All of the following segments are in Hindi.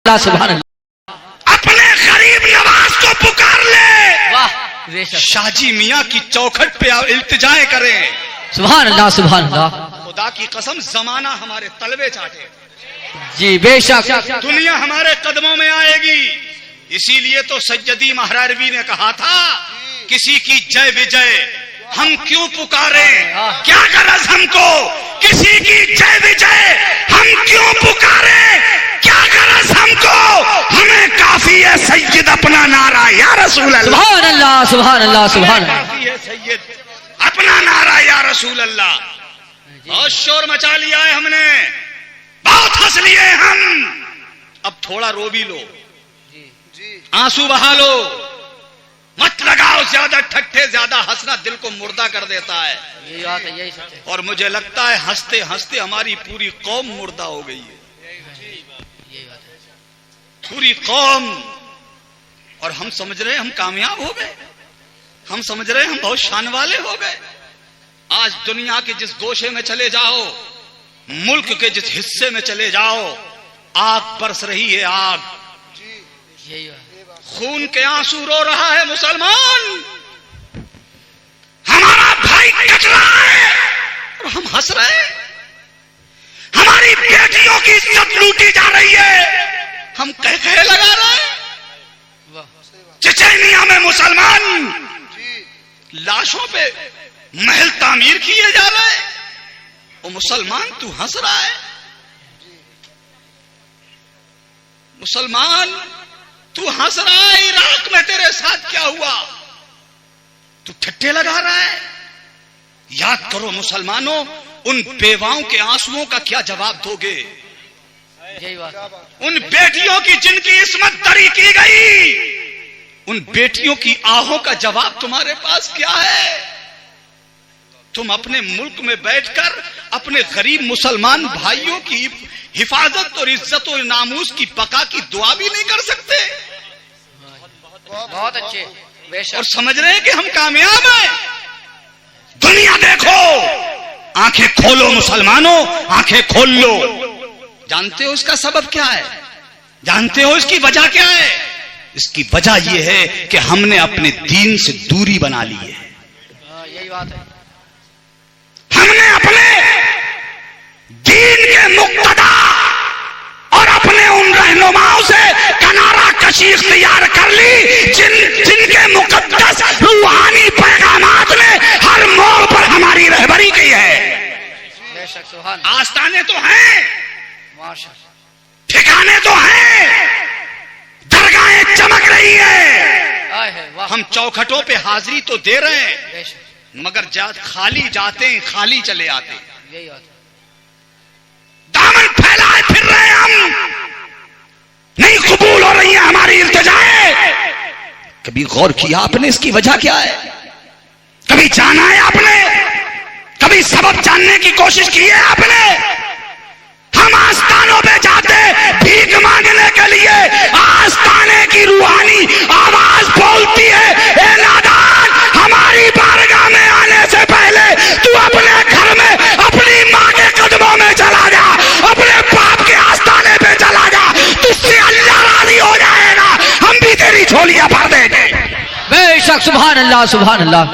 सुभान अल्लाह। अपने गरीब नवाज को पुकार ले, वाह शाहजी मियाँ की चौखट पे इल्तिजाए करें। सुभान अल्लाह सुभान अल्लाह। खुदा की कसम जमाना हमारे तलवे चाटे, जी बेशक दुनिया हमारे कदमों में आएगी। इसीलिए तो सैयदी महरारवी ने कहा था, किसी की जय विजय हम क्यों पुकारे, क्या गरज हमको किसी की जय विजय हम क्यों पुकारे, क्या गरज हमको, हमें काफी है सैयद अपना नारा या रसूल अल्लाह। सुभान अल्लाह सुभान अल्लाह सुभान अल्लाह। काफी है सैयद अपना नारा या रसूल अल्लाह। बहुत शोर मचा लिया है हमने, बहुत हंस लिए हम, अब थोड़ा रो भी लो, आंसू बहा लो, मत लगाओ ज्यादा ठट्ठे, ज्यादा हंसना दिल को मुर्दा कर देता है। यही बात है, यही सच है। और मुझे लगता है हंसते हंसते हमारी पूरी कौम मुर्दा हो गई है, यही बात है। पूरी कौम। और हम समझ रहे हैं हम कामयाब हो गए, हम समझ रहे हैं हम बहुत शान वाले हो गए। आज दुनिया के जिस गोशे में चले जाओ, मुल्क के जिस हिस्से में चले जाओ, आग बरस रही है, आग, यही बात। खून के आंसू रो रहा है मुसलमान, हमारा भाई कट रहा है और हम हंस रहे हैं। हमारी बेटियों की इज्जत लूटी जा रही है, हम कह कहे लगा रहे हैं। चचेनिया में मुसलमान लाशों पे महल तामीर किए जा रहे हैं, वो मुसलमान तू हंस रहा है। मुसलमान तू हंस रहा है, इराक में तेरे साथ क्या हुआ, तू ठट्ठे लगा रहा है। याद करो मुसलमानों, उन बेवाओं के आंसुओं का क्या जवाब दोगे, यही बात। उन बेटियों की जिनकी इस्मत दरी की गई, उन बेटियों की आहों का जवाब तुम्हारे पास क्या है। तुम अपने मुल्क में बैठकर अपने गरीब मुसलमान भाइयों की हिफाजत और इज्जत और नामूस की बका की दुआ भी नहीं कर सकते। बहुत अच्छे बेशक। और समझ रहे हैं कि हम कामयाब हैं। दुनिया देखो, आंखें खोलो मुसलमानों, आंखें खोल लो। जानते हो इसका सबब क्या है, जानते हो इसकी वजह क्या है। इसकी वजह यह है कि हमने अपने दीन से दूरी बना ली है। यही बात है। हमने अपने दीन के मुक्तदा और अपने उन रहनुमाओं से किनारा कशी इख्तियार कर ली, जिनके मुकद्दस रूहानी पैगामात ने हर मोड़ पर हमारी रहबरी की है। बेशक सुभान। आस्ताने तो हैं, माशाअल्लाह, ठिकाने तो हैं, दरगाहें चमक रही है, वाह। हम चौखटों पे हाजिरी तो दे रहे हैं, बेशक, मगर खाली जाते हैं, खाली चले आते हैं। यही बात है। दामन फैलाए फिर रहे हैं हम, नहीं कबूल हो रही है हमारी इल्तिजाएं। कभी गौर किया आपने इसकी वजह क्या है, कभी जाना है आपने, कभी सबब जानने की कोशिश की है आपने। हम आस्थानों पे जाते भीख मांगने के लिए, आस्थाने की रूहानी आवाज बोलती है, ए नादान, हमारी बारगाह में आने से पहले तू अपने घर में अपनी माँ के कदमों में चला जा, अपने बाप के आस्थाने पे चला जा, तुझसे अल्लाह राजी हो जाएगा, हम भी तेरी झोलियां भर देंगे। बेशक सुभान अल्लाह सुभान अल्लाह।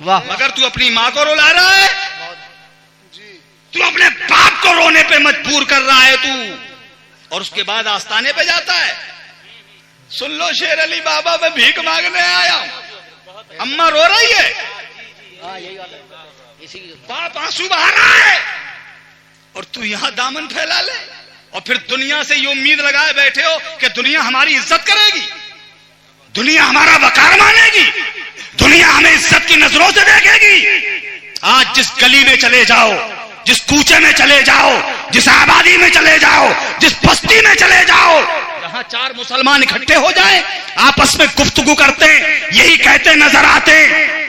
वाह। मगर तू अपनी माँ को रुला रहा है, तू अपने बाप को रोने पे मजबूर कर रहा है तू, और उसके बाद आस्थाने पे जाता है। सुन लो शेर अली बाबा, मैं भीख मांगने आया हूं, अम्मा रो रही है, यही बात है। इसी बाप आंसू बहा रहा है, और तू यहां दामन फैला ले, और फिर दुनिया से ये उम्मीद लगाए बैठे हो कि दुनिया हमारी इज्जत करेगी, दुनिया हमारा वकार मानेगी, दुनिया हमें इज्जत की नजरों से देखेगी। आज जिस गली में चले जाओ, जिस कूचे में चले जाओ, जिस आबादी में चले जाओ, जिस बस्ती में चले जाओ, जहां चार मुसलमान इकट्ठे हो जाएं, आपस में गुफ्तगू करते, यही कहते नजर आते,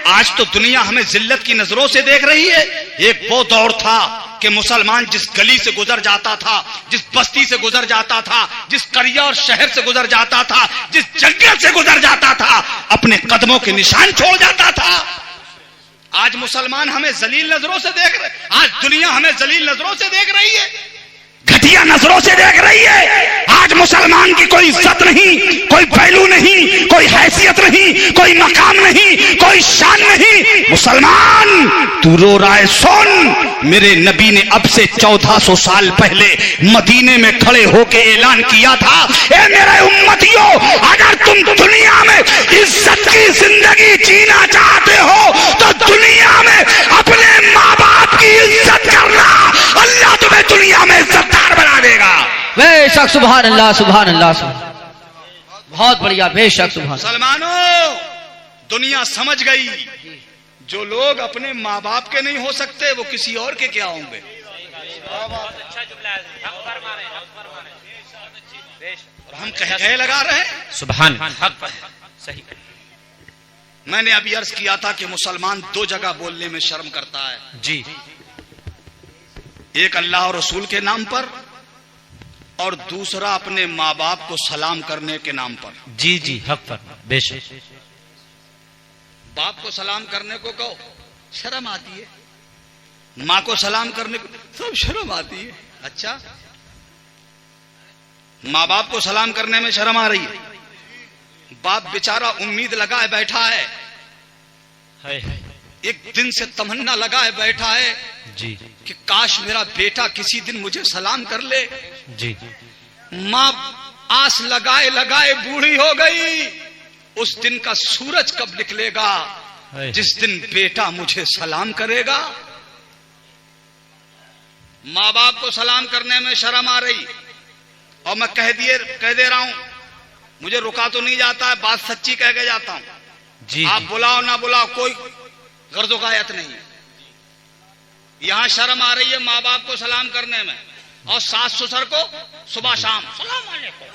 आज तो दुनिया हमें जिल्लत की नजरों से देख रही है। एक वो दौर था कि मुसलमान जिस गली से गुजर जाता था, जिस बस्ती से गुजर जाता था, जिस करिया और शहर से गुजर जाता था, जिस जंगल से गुजर जाता था, अपने कदमों के निशान छोड़ जाता था। आज मुसलमान हमें जलील नजरों से देख रहे, आज दुनिया हमें जलील नजरों से देख रही है, घटिया नजरों से देख रही है। आज मुसलमान की कोई इज्जत नहीं, कोई वैल्यू नहीं, कोई हैसियत नहीं, कोई मकाम नहीं, कोई शान नहीं। मुसलमान तू रो रहा है, सुन। मेरे नबी ने अब से 1400 साल पहले मदीने में खड़े होकर ऐलान किया था, ए मेरे उम्मतियों, अगर तुम दुनिया में इज्जत की जिंदगी जीना चाहते हो तो दुनिया में अपने माँ बाप की इज्जत करना, अल्लाह तुम्हें दुनिया में इज्जतदार बना देगा। बेशक सुभान अल्लाह, सुभान अल्लाह, बहुत बढ़िया, बेशक सुभान। मुसलमानों, दुनिया समझ गई, जो लोग अपने माँ बाप के नहीं हो सकते वो किसी और के क्या होंगे। और हम कह लगा रहे हैं सुभान, सही। मैंने अभी अर्ज किया था कि मुसलमान दो जगह बोलने में शर्म करता है जी। एक अल्लाह और रसूल के नाम पर, और दूसरा अपने माँ बाप को सलाम करने के नाम पर। जी जी, हक पर, बेशक। बाप को सलाम करने को कहो, शर्म आती है। माँ को सलाम करने को सब शर्म आती है। अच्छा, माँ बाप को सलाम करने में शर्म आ रही है। बाप बेचारा उम्मीद लगाए बैठा है, एक दिन से तमन्ना लगाए बैठा है जी कि काश मेरा बेटा किसी दिन मुझे सलाम कर ले। जी। माँ आस लगाए लगाए बूढ़ी हो गई, उस दिन का सूरज कब निकलेगा जिस दिन बेटा मुझे सलाम करेगा। माँ बाप को सलाम करने में शर्म आ रही, और मैं कह दे रहा हूं, मुझे रुका तो नहीं जाता है, बात सच्ची कह के जाता हूं जी। आप बुलाओ ना बुलाओ, कोई गर्दोगायत नहीं। यहां शर्म आ रही है माँ बाप को सलाम करने में, और सास ससुर को सुबह शाम सलाम अलैकुम।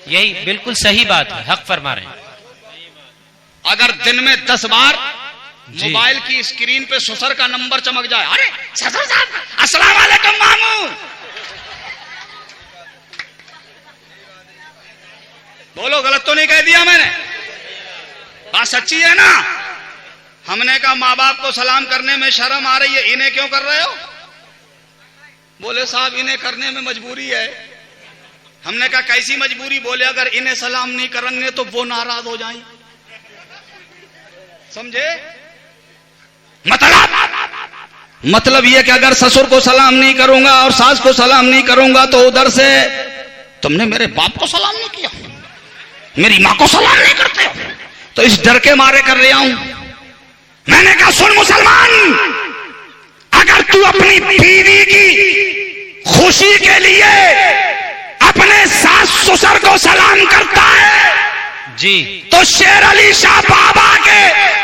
यही बिल्कुल सही बात है, हक फरमा रहे हैं। अगर दिन में 10 बार मोबाइल की स्क्रीन पे ससुर का नंबर चमक जाए, अरे ससुर साहब अस्सलाम वालेकुम मामू, बोलो गलत तो नहीं कह दिया मैंने, बात सच्ची है ना। हमने कहा माँ बाप को सलाम करने में शर्म आ रही है, इन्हें क्यों कर रहे हो? बोले साहब इन्हें करने में मजबूरी है। हमने कहा कैसी मजबूरी? बोले अगर इन्हें सलाम नहीं करेंगे तो वो नाराज हो जाएंगे। समझे मतलब ये कि अगर ससुर को सलाम नहीं करूंगा और सास को सलाम नहीं करूंगा तो उधर से तुमने मेरे बाप को सलाम नहीं किया, मेरी माँ को सलाम नहीं करते, तो इस डर के मारे कर रहा हूं। मैंने कहा सुन मुसलमान, अगर तू अपनी बीवी की खुशी के लिए अपने सास ससुर को सलाम करता है जी, तो शेर अली शाह बाबा के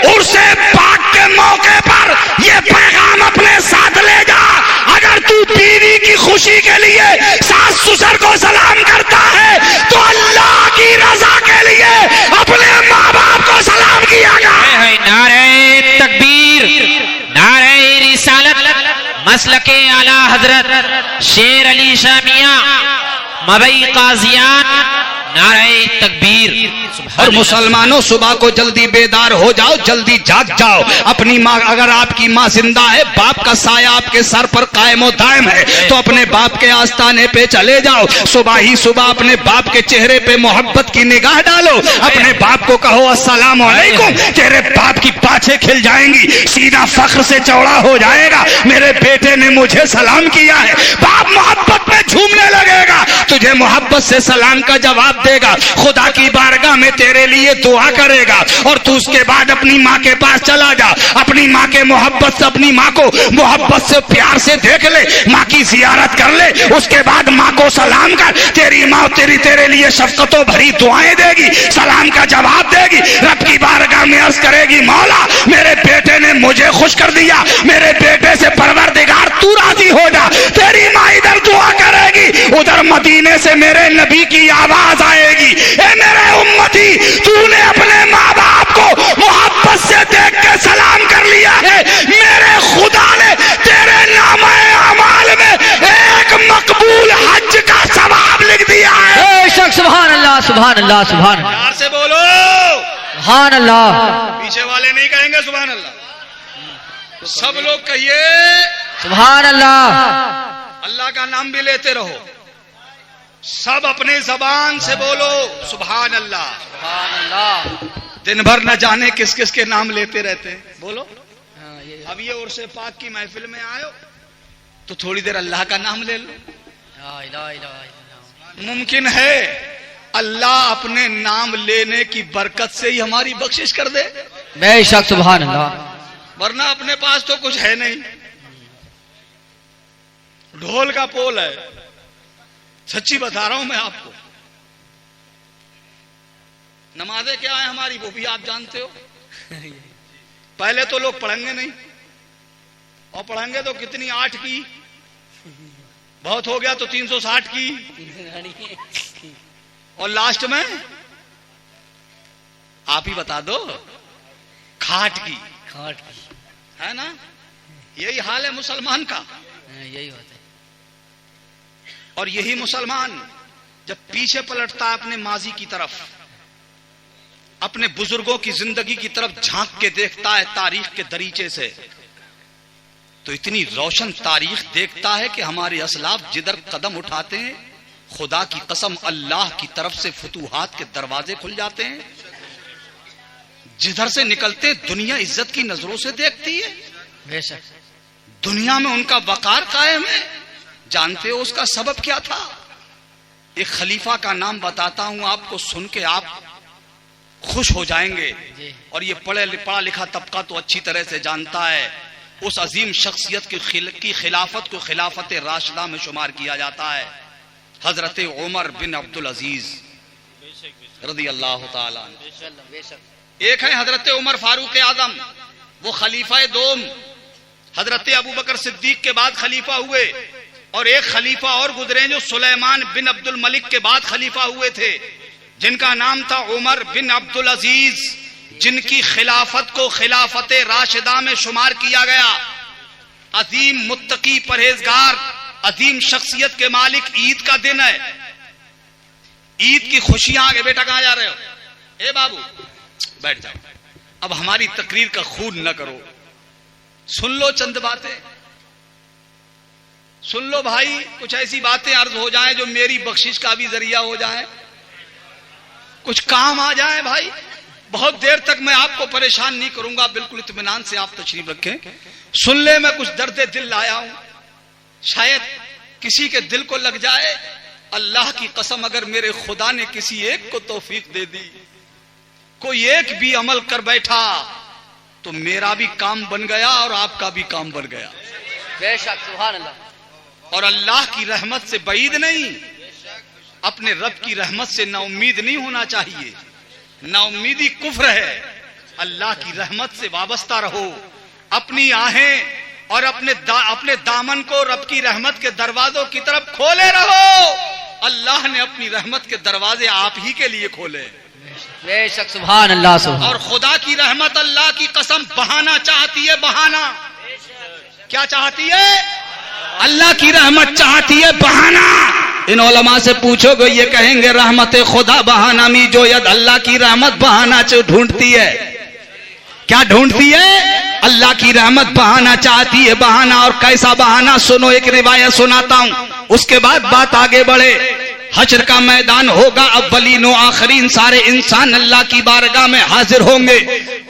उर्से पाक के मौके पर यह पैगाम अपने साथ ले जा। अगर तू बीवी की खुशी के लिए सास ससुर को सलाम करता है तो अल्लाह की रजा के लिए अपने माँ बाप को सलाम किया जाए। नारे तकबीर, नारे रिसालत, मसलके आला हजरत शेर अली शाह मियां मबई काजियान, नारे तकबीर। और मुसलमानों सुबह को जल्दी बेदार हो जाओ, जल्दी जाग जाओ। अपनी माँ, अगर आपकी माँ जिंदा है, बाप का साया आपके सर पर कायम और दायम है, तो अपने बाप के आस्थाने पे चले जाओ। सुबह ही सुबह अपने बाप के चेहरे पे मोहब्बत की निगाह डालो, अपने बाप को कहो अस्सलाम वालेकुम, तेरे बाप की पाछे खिल जाएंगी, सीना फख्र से चौड़ा हो जाएगा, मेरे बेटे ने मुझे सलाम किया है। बाप मोहब्बत में झूमने लगेगा, तुझे मोहब्बत से सलाम का जवाब देगा, खुदा की बारगाह में तेरे लिए दुआ करेगा। और तू उसके बाद अपनी माँ के पास चला जा, अपनी माँ के मोहब्बत से, अपनी माँ को मोहब्बत से प्यार से देख ले, माँ की जियारत कर ले, उसके बाद माँ को सलाम कर। तेरी माँ तेरे लिए शफकतों भरी दुआएं देगी, सलाम का जवाब देगी, रब की बारगाह में अर्ज करेगी मौला मेरे बेटे ने मुझे खुश कर दिया, मेरे बेटे से परवरदिगार तू राजी हो जा। तेरी माँ इधर दुआ करेगी, उधर मदीने से मेरे नबी की आवाज आएगी, ए मेरे उम्मती, तूने अपने माँ बाप को मोहब्बत से देख के सलाम कर लिया है, मेरे खुदा ने तेरे नामे अमाल में एक मकबूल हज का सवाब लिख दिया है। बेशक सुभान अल्लाह, सुभान अल्लाह, सुभान अल्लाह, प्यार से बोलो सुभान अल्लाह। पीछे वाले नहीं कहेंगे सुभान अल्लाह, तो सब लोग कहिए सुभान अल्लाह। अल्लाह का नाम भी लेते रहो। सब अपने जबान से बोलो सुभान अल्लाह। सुभान अल्लाह। दिन भर न जाने किस किस के नाम लेते रहते हैं, बोलो। हाँ, ये अब ये उर्से पाक की महफिल में आयो तो थोड़ी देर अल्लाह का नाम ले लो। ला इलाहा इल्लल्लाह। मुमकिन है अल्लाह अपने नाम लेने की बरकत से ही हमारी बख्शिश कर दे, बेशक सुभान अल्लाह। वरना अपने पास तो कुछ है नहीं। ढोल का पोल है, सच्ची बता रहा हूं मैं आपको। नमाजें क्या है हमारी वो भी आप जानते हो। पहले तो लोग पढ़ेंगे नहीं, और पढ़ेंगे तो कितनी 8 की, बहुत हो गया तो 360 की, और लास्ट में आप ही बता दो खाट की, है ना। यही हाल है मुसलमान का। यही होता है। और यही मुसलमान जब पीछे पलटता है अपने माजी की तरफ, अपने बुजुर्गों की जिंदगी की तरफ झांक के देखता है तारीख के दरीचे से, तो इतनी रोशन तारीख देखता है कि हमारे असलाफ जिधर कदम उठाते हैं खुदा की कसम अल्लाह की तरफ से फुतूहात के दरवाजे खुल जाते हैं। जिधर से निकलते दुनिया इज्जत की नजरों से देखती है। बेशक दुनिया में उनका वकार कायम है। जानते हो उसका सबब क्या था? एक खलीफा का नाम बताता हूं आपको, सुन के आप खुश हो जाएंगे। और ये पढ़ा लिखा तबका तो अच्छी तरह से जानता है। उस अजीम शख्सियत की खिलाफत को खिलाफत राशिदा में शुमार किया जाता है। हजरत उमर बिन अब्दुल अजीज रज़ी अल्लाह ताला अन्हु। एक है हजरत उमर फारूक आजम, वो खलीफा दोम, हजरत अबू बकर सिद्दीक के बाद खलीफा हुए। और एक खलीफा और गुजरे जो सुलेमान बिन अब्दुल मलिक के बाद खलीफा हुए थे, जिनका नाम था उमर बिन अब्दुल अजीज, जिनकी खिलाफत को खिलाफत राशिदा में शुमार किया गया। अजीम मुत्तकी परहेजगार, अजीम शख्सियत के मालिक। ईद का दिन है, ईद की खुशियां आगे। बेटा कहां जा रहे हो? ए बाबू बैठ जाओ, अब हमारी तकरीर का खून न करो, सुन लो चंद बातें, सुन लो भाई। कुछ ऐसी बातें अर्ज हो जाएं जो मेरी बख्शिश का भी जरिया हो जाए, कुछ काम आ जाए भाई। बहुत देर तक मैं आपको परेशान नहीं करूंगा, बिल्कुल इत्मीनान से आप तशरीफ रखें। सुन ले, मैं कुछ दर्द दिल लाया हूं, शायद किसी के दिल को लग जाए। अल्लाह की कसम, अगर मेरे खुदा ने किसी एक को तौफीक दे दी, कोई एक भी अमल कर बैठा, तो मेरा भी काम बन गया और आपका भी काम बन गया। बेशक सुभान अल्लाह। और अल्लाह की रहमत से बईद नहीं, अपने रब की रहमत से नाउम्मीद नहीं होना चाहिए। नाउम्मीदी कुफ्र है। अल्लाह की रहमत से वाबस्ता रहो, अपनी आहें और अपने दामन को रब की रहमत के दरवाजों की तरफ खोले रहो। अल्लाह ने अपनी रहमत के दरवाजे आप ही के लिए खोले। बेशक सुभान अल्लाह सुभान। और खुदा की रहमत अल्लाह की कसम बहाना चाहती है, बहाना। क्या चाहती है? अल्लाह की रहमत चाहती है, बहाना। इन उलमा से पूछोगे, ये कहेंगे रहमत खुदा बहाना मी जो यद। अल्लाह की रहमत बहाना ढूंढती है। क्या ढूंढती है? अल्लाह की रहमत बहाना चाहती है, बहाना। और कैसा बहाना? सुनो, एक रिवायत सुनाता हूं, उसके बाद बात आगे बढ़े। हश्र का मैदान होगा, अव्वलीन व आखरीन सारे इंसान अल्लाह की बारगाह में हाजिर होंगे,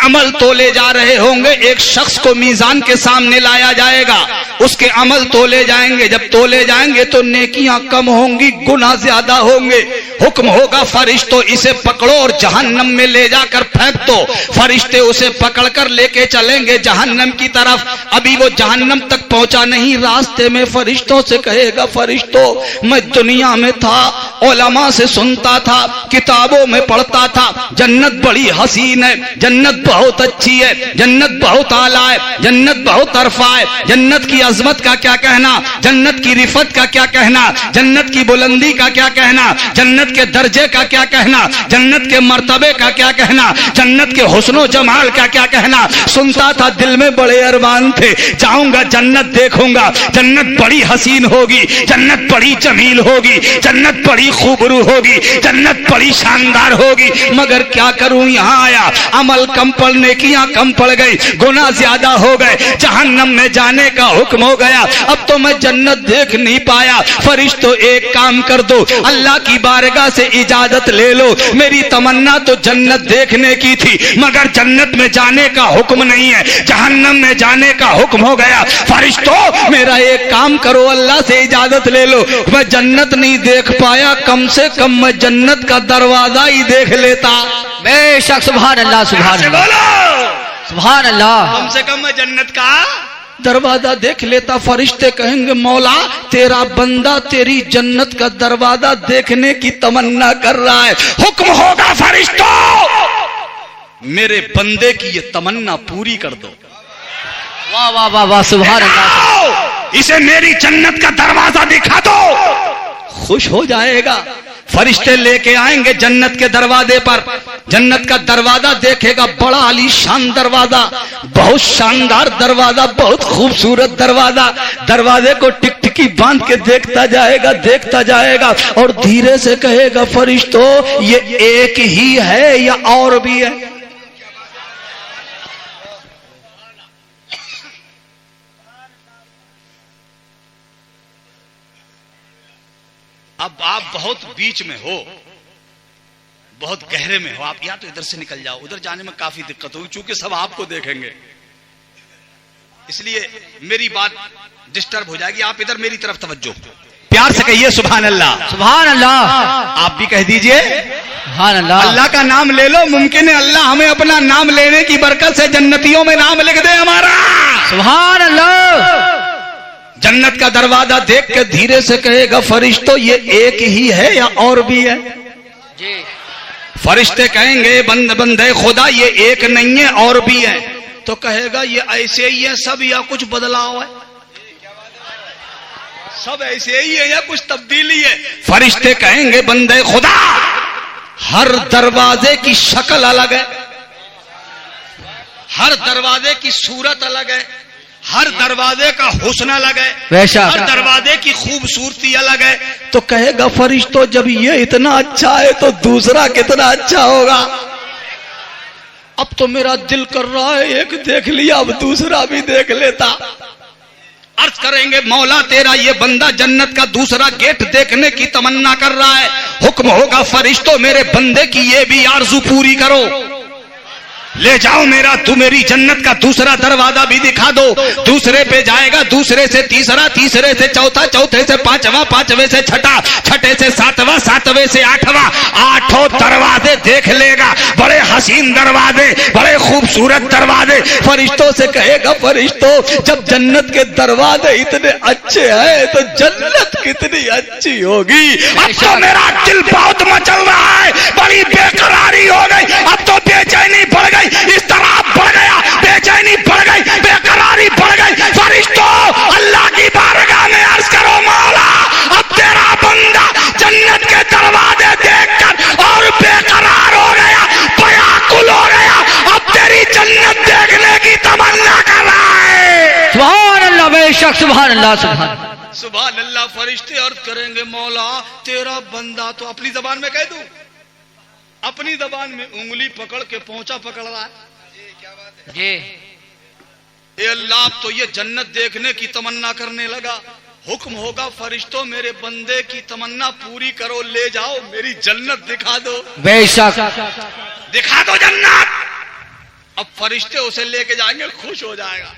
अमल तोले जा रहे होंगे। एक शख्स को मीजान के सामने लाया जाएगा, उसके अमल तोले जाएंगे। जब तोले जाएंगे तो नेकियां कम होंगी, गुनाह ज्यादा होंगे। हुक्म होगा, फरिश्तों इसे पकड़ो और जहन्नम में ले जाकर फेंक दो। फरिश्ते उसे पकड़कर लेके चलेंगे जहन्नम की तरफ। अभी वो जहन्नम तक पहुंचा नहीं, रास्ते में फरिश्तों से कहेगा, फरिश्तों मैं दुनिया में था, उलमा से सुनता था, किताबों में पढ़ता था, जन्नत बड़ी हसीन है, जन्नत बहुत अच्छी है, जन्नत बहुत आला है, जन्नत बहुत अरफा है। जन्नत की अजमत का क्या कहना, जन्नत की रिफत का क्या कहना, जन्नत की बुलंदी का क्या कहना, जन्नत के दर्जे का क्या कहना, जन्नत के मर्तबे का क्या कहना, जन्नत के हुस्नो जमाल का क्या कहना। सुनता था, दिल में बड़े अरमान थे, जाऊंगा जन्नत देखूंगा, जन्नत बड़ी हसीन होगी, जन्नत बड़ी जमील होगी, जन्नत बड़ी खूबरू होगी, जन्नत बड़ी शानदार होगी। मगर क्या करूं, यहां आया, अमल कम पर नेकियां कम पड़ गई, गुनाह ज्यादा हो गए, जहन्नम में जाने का हुक्म हो गया। अब तो मैं जन्नत देख नहीं पाया। फरिश्तों एक काम कर दो, अल्लाह की बारगाह से इजाजत ले लो। मेरी तमन्ना तो जन्नत देखने की थी, मगर जन्नत में जाने का हुक्म नहीं है, जहन्नम में जाने का हुक्म हो गया। फरिश्तों मेरा एक काम करो, अल्लाह से इजाजत ले लो। मैं जन्नत नहीं देख पाया, कम से कम मैं जन्नत का दरवाजा ही देख लेता। बेशक सुभान अल्लाह सुभान अल्लाह सुभान अल्लाह। कम से कम मैं जन्नत का दरवाजा देख लेता। फरिश्ते कहेंगे मौला तेरा बंदा तेरी जन्नत का दरवाजा देखने की तमन्ना कर रहा है। हुक्म होगा फरिश्तों, मेरे बंदे की ये तमन्ना पूरी कर दो। वाह वाह वाह वाह सुभान अल्लाह। इसे मेरी जन्नत का दरवाजा दिखा दो, खुश हो जाएगा। फरिश्ते लेके आएंगे जन्नत के दरवाजे पर। जन्नत का दरवाजा देखेगा, बड़ा आलीशान दरवाजा, बहुत शानदार दरवाजा, बहुत खूबसूरत दरवाजा। दरवाजे को टिकटिकी बांध के देखता जाएगा और धीरे से कहेगा फरिश्तों ये एक ही है या और भी है? अब आप बहुत बीच में हो, बहुत गहरे में हो, आप या तो इधर से निकल जाओ, उधर जाने में काफी दिक्कत होगी क्योंकि सब आपको देखेंगे, इसलिए मेरी बात डिस्टर्ब हो जाएगी। आप इधर मेरी तरफ तवज्जो, प्यार से कहिए सुभान अल्लाह। सुभान अल्लाह। आप भी कह दीजिए सुभान अल्लाह। अल्लाह का नाम ले लो, मुमकिन है अल्लाह हमें अपना नाम लेने की बरकत से जन्नतियों में नाम लिख दे हमारा। सुभान अल्लाह। जन्नत का दरवाजा देख के धीरे से कहेगा फरिश्तों ये एक ही है या और भी है? जी। फरिश्ते कहेंगे बंदे खुदा ये एक नहीं है और भी है। तो कहेगा ये ऐसे ही है सब या कुछ बदलाव है? सब ऐसे ही है या कुछ तब्दीली है? फरिश्ते कहेंगे बंदे खुदा हर दरवाजे की शक्ल अलग है, हर दरवाजे की सूरत अलग है, हर दरवाजे का हुस्न अलग है, हर दरवाजे की खूबसूरती अलग है। तो कहेगा फरिश्तों जब ये इतना अच्छा है तो दूसरा कितना अच्छा होगा? अब तो मेरा दिल कर रहा है एक देख लिया, अब दूसरा भी देख लेता। अर्ज करेंगे मौला तेरा ये बंदा जन्नत का दूसरा गेट देखने की तमन्ना कर रहा है। हुक्म होगा फरिश्तों मेरे बंदे की ये भी आरज़ू पूरी करो, ले जाओ मेरी जन्नत का दूसरा दरवाजा भी दिखा दो। दूसरे पे जाएगा, दूसरे से तीसरा, तीसरे से चौथा, चौथे से पांचवा, पांचवे से छठा, छठे से सातवां, सातवें से आठवां, आठों दरवाजे देख लेगा। बड़े हसीन दरवाजे, बड़े खूबसूरत दरवाजे। फरिश्तों से कहेगा फरिश्तों जब जन्नत के दरवाजे इतने अच्छे हैं तो जन्नत कितनी अच्छी होगी। अब तो मेरा दिल बहुत मचल रहा है, बड़ी बेकरारी हो गई, अब तो बेचैनी बढ़ गई, इस तरह बढ़ गया, बेचैनी बढ़ गई, बेकरारी बढ़ गई। फरिश्तों अल्लाह की बारगाह में अर्ज करो मौला अब तेरा बंदा जन्नत के दरवाजे देखकर और बेकरार हो गया, व्याकुल हो गया, अब तेरी जन्नत देखने की तमन्ना कर रहा है। सुभान अल्लाह। बेशक सुभान अल्लाह सुभान सुभान अल्लाह। फरिश्ते अर्ज करेंगे मौला तेरा बंदा तो अपनी जबान में कह दूं, अपनी जबान में उंगली पकड़ के पहुंचा पकड़ रहा है। जी। ए अल्लाह अब तो ये जन्नत देखने की तमन्ना करने लगा। हुक्म होगा फरिश्तों मेरे बंदे की तमन्ना पूरी करो, ले जाओ मेरी जन्नत दिखा दो। बेशक दिखा दो जन्नत। अब फरिश्ते उसे लेके जाएंगे, खुश हो जाएगा,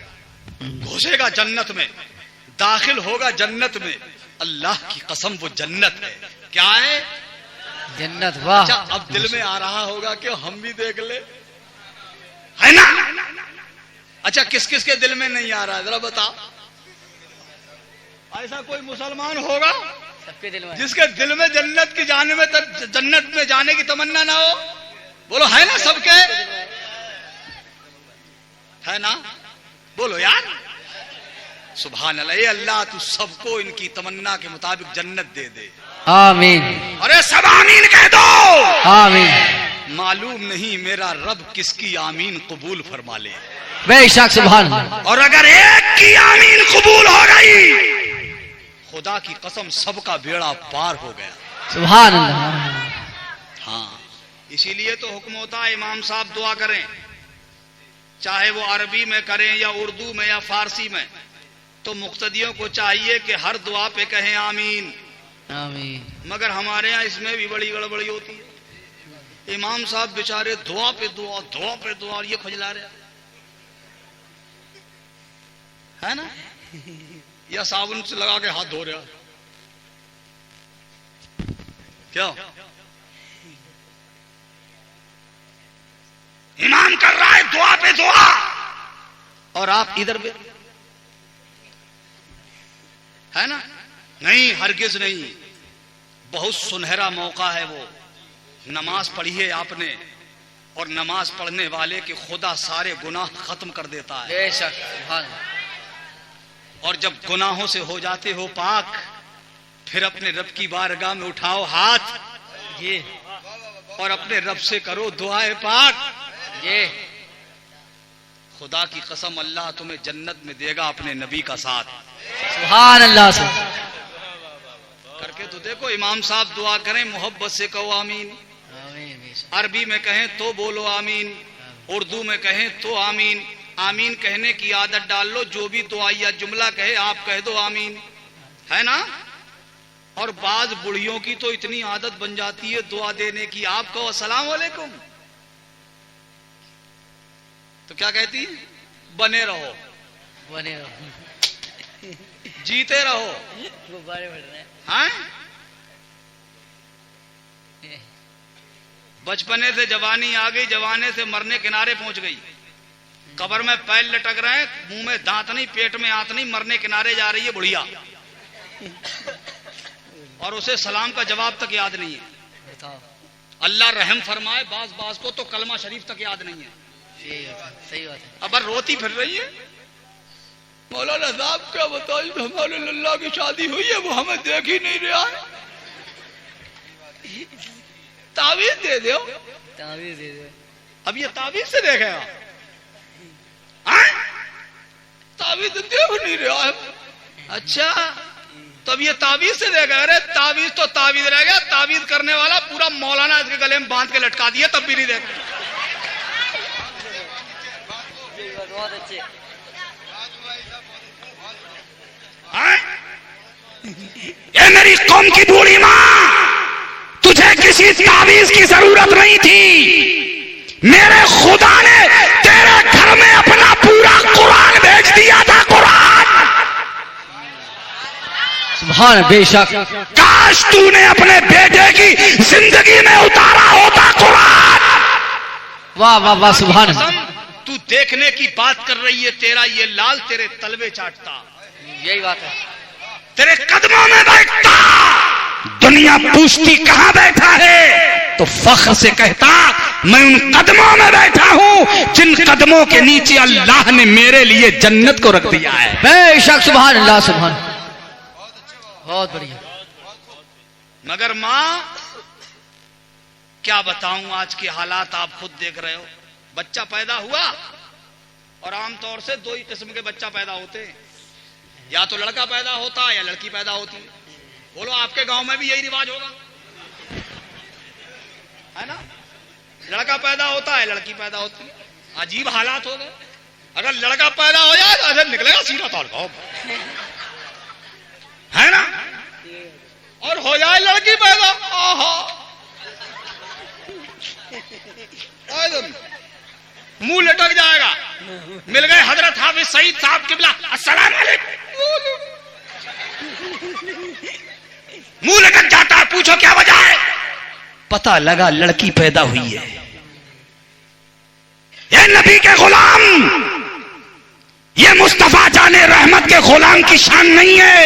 घुसेगा जन्नत में, दाखिल होगा जन्नत में। अल्लाह की कसम वो जन्नत है। क्या है? जन्नत। वाह। अच्छा अब दिल में आ रहा होगा कि हम भी देख ले, है ना? अच्छा किस किस के दिल में नहीं आ रहा है जरा बताओ? ऐसा कोई मुसलमान होगा सबके दिल में, जिसके दिल में जन्नत की जाने में जन्नत में जाने की तमन्ना ना हो? बोलो है ना? सबके है ना? बोलो यार सुभान अल्लाह। ये अल्लाह तू सबको इनकी तमन्ना के मुताबिक जन्नत दे दे। आमीन। अरे सब आमीन कह दो। आमीन। मालूम नहीं मेरा रब किसकी आमीन कबूल फरमा ले। बेशक सुभान अल्लाह। और अगर एक की आमीन कबूल हो गई, खुदा की कसम सबका बेड़ा पार हो गया। सुभान अल्लाह। हाँ इसीलिए तो हुक्म होता है इमाम साहब दुआ करें, चाहे वो अरबी में करें या उर्दू में या फारसी में, तो मुक्तदियों को चाहिए कि हर दुआ पे कहें आमीन। आमीन। मगर हमारे यहाँ इसमें भी बड़ी गड़बड़ी होती है। इमाम साहब बेचारे दुआ पे दुआ, दुआ पे दुआ ये खुजला रहे है ना, या साबुन से लगा के हाथ धो रहा क्या? इमाम कर रहा है दुआ पे दुआ और आप इधर भी, है ना? नहीं, हरगिज नहीं। बहुत सुनहरा मौका है वो। नमाज पढ़ी है आपने, और नमाज पढ़ने वाले के खुदा सारे गुनाह खत्म कर देता है। बेशक, सुभान अल्लाह। और जब गुनाहों से हो जाते हो पाक, फिर अपने रब की बारगाह में उठाओ हाथ ये, और अपने रब से करो दुआए पाक। ये खुदा की कसम, अल्लाह तुम्हें जन्नत में देगा अपने नबी का साथ। सुभान अल्लाह से। करके तो देखो, इमाम साहब दुआ करें, मोहब्बत से कहो आमीन। आमीन। बेशक। अरबी में कहें तो बोलो आमीन, उर्दू में कहें तो आमीन। आमीन कहने की आदत डाल लो, जो भी दुआ या जुमला कहे आप कह दो आमीन, है ना? और बाज बुढ़ियों की तो इतनी आदत बन जाती है दुआ देने की, आप कहो अस्सलाम वालेकुम तो क्या कहती है? बने रहो, बने रहो, जीते रहो। गुब्बारे बढ़ रहे हैं। हाँ? बचपने से जवानी आ गई, जवाने से मरने किनारे पहुंच गई। कब्र में पैर लटक रहे हैं, मुंह में दांत नहीं, पेट में आंत नहीं, मरने किनारे जा रही है बुढ़िया, और उसे सलाम का जवाब तक याद नहीं है। बताओ। अल्लाह रहम फरमाए, बाज को तो कलमा शरीफ तक याद नहीं है। सही बात है। अब रोती फिर रही है। मौलाना साहब क्या बताओ, हमारे लल्ला की शादी हुई है, वो हमें देख ही नहीं रहा है। तावीज दे दो। तावीज दे दो। अब ये तावीज से देखेगा? तावीज देख नहीं रहा है। अच्छा, तब ये तावीज से देगा? अरे तावीज तो तावीज रह गया, तावीज करने वाला पूरा मौलाना इसके गले में बांध के लटका दिया, तब भी नहीं देखा। बहुत अच्छे। ये मेरी कौम की बूढ़ी माँ, तुझे किसी तावीज की जरूरत नहीं थी। मेरे खुदा ने तेरे घर में अपना पूरा कुरान भेज दिया था। कुरान, सुभान, बेशक। काश तूने अपने बेटे की जिंदगी में उतारा होता कुरान। वाह वाह वाह, सुभान। तू देखने की बात कर रही है, तेरा ये लाल तेरे तलवे चाटता। यही बात है। तेरे कदमों में बैठता, दुनिया पूछती कहां बैठा है, तो फख्र से कहता मैं उन कदमों में बैठा हूं जिन कदमों के नीचे अल्लाह ने मेरे लिए जन्नत को रख दिया है। बेशक, सुभान अल्लाह, सुभान। बहुत बढ़िया। मगर माँ, क्या बताऊं, आज के हालात आप खुद देख रहे हो। बच्चा पैदा हुआ, और आमतौर से दो ही किस्म के बच्चा पैदा होते हैं, या तो लड़का पैदा होता है या लड़की पैदा होती है। बोलो, आपके गांव में भी यही रिवाज होगा, है ना? लड़का पैदा होता है, लड़की पैदा होती है। अजीब हालात हो गए। अगर लड़का पैदा हो जाए तो ऐसे निकलेगा सीधा तौर, है ना? और हो जाए लड़की पैदा, मुंह लटक जाएगा। मिल गए हजरत हाफिज सईद साहब किबला, अस्सलाम वालेकुम, मुंह लटक जाता है। पूछो क्या वजह है? पता लगा लड़की पैदा हुई है। ये नबी के गुलाम, ये मुस्तफा जाने रहमत के गुलाम की शान नहीं है।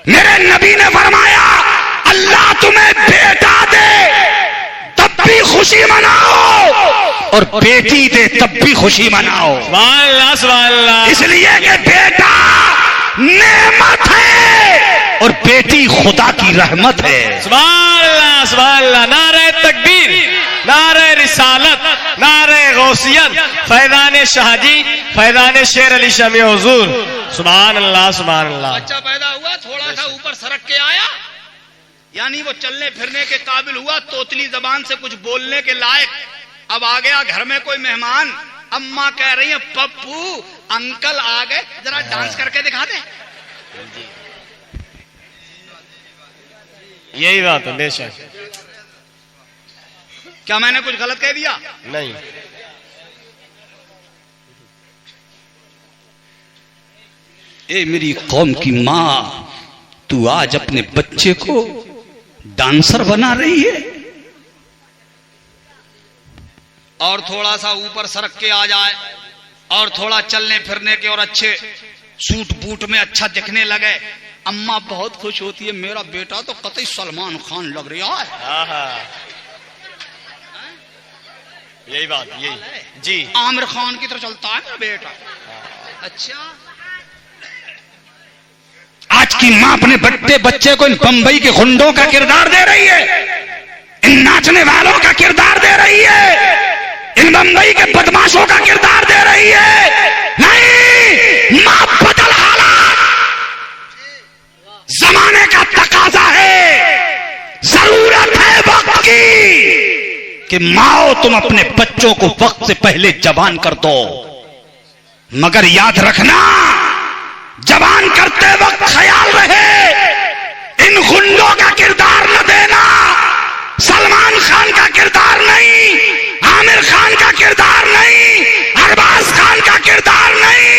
मेरे नबी ने फरमाया, अल्लाह तुम्हें बेटा दे तब भी खुशी मनाओ, और बेटी दे तब भी खुशी मनाओ। इसलिए कि बेटा नेमत है और बेटी खुदा की रहमत है। सुभान अल्लाह, नारे तकबीर, नारे रिसालत, नारे गौसियत, फैजान शाहजी, फैजान शेर अली शमी हुजूर। सुभान अल्लाह, सुभान अल्लाह। बच्चा पैदा हुआ, थोड़ा सा ऊपर सरक के आया, यानी वो चलने फिरने के काबिल हुआ, तोतली जबान से कुछ बोलने के लायक। अब आ गया घर में कोई मेहमान, अम्मा कह रही है पप्पू अंकल आ गए, जरा डांस करके दिखा दे। यही बात है बेशक। क्या मैंने कुछ गलत कह दिया? नहीं, ए मेरी कौम की माँ, तू आज अपने बच्चे को डांसर बना रही है। और थोड़ा सा ऊपर सरक के आ जाए और थोड़ा चलने फिरने के और अच्छे सूट बूट में अच्छा दिखने लगे, अम्मा बहुत खुश होती है। मेरा बेटा तो कतई सलमान खान लग रहा है। यही बात, यही जी, आमिर खान की तरह चलता है मेरा बेटा। अच्छा, आज की माँ अपने बच्चे को इन बंबई के गुंडों का किरदार दे रही है, इन नाचने वालों का किरदार दे रही है, इन बंबई के बदमाशों का किरदार दे रही है। नहीं, माँ बदल हालात, जमाने का तकाजा है, जरूरत है वक्त की कि माओ तुम अपने बच्चों को वक्त से पहले जवान कर दो। मगर याद रखना, जवान करते वक्त ख्याल रहे, इन गुंडों का किरदार न देना, सलमान खान का किरदार नहीं, आमिर खान का किरदार नहीं, अरबाज खान का किरदार नहीं।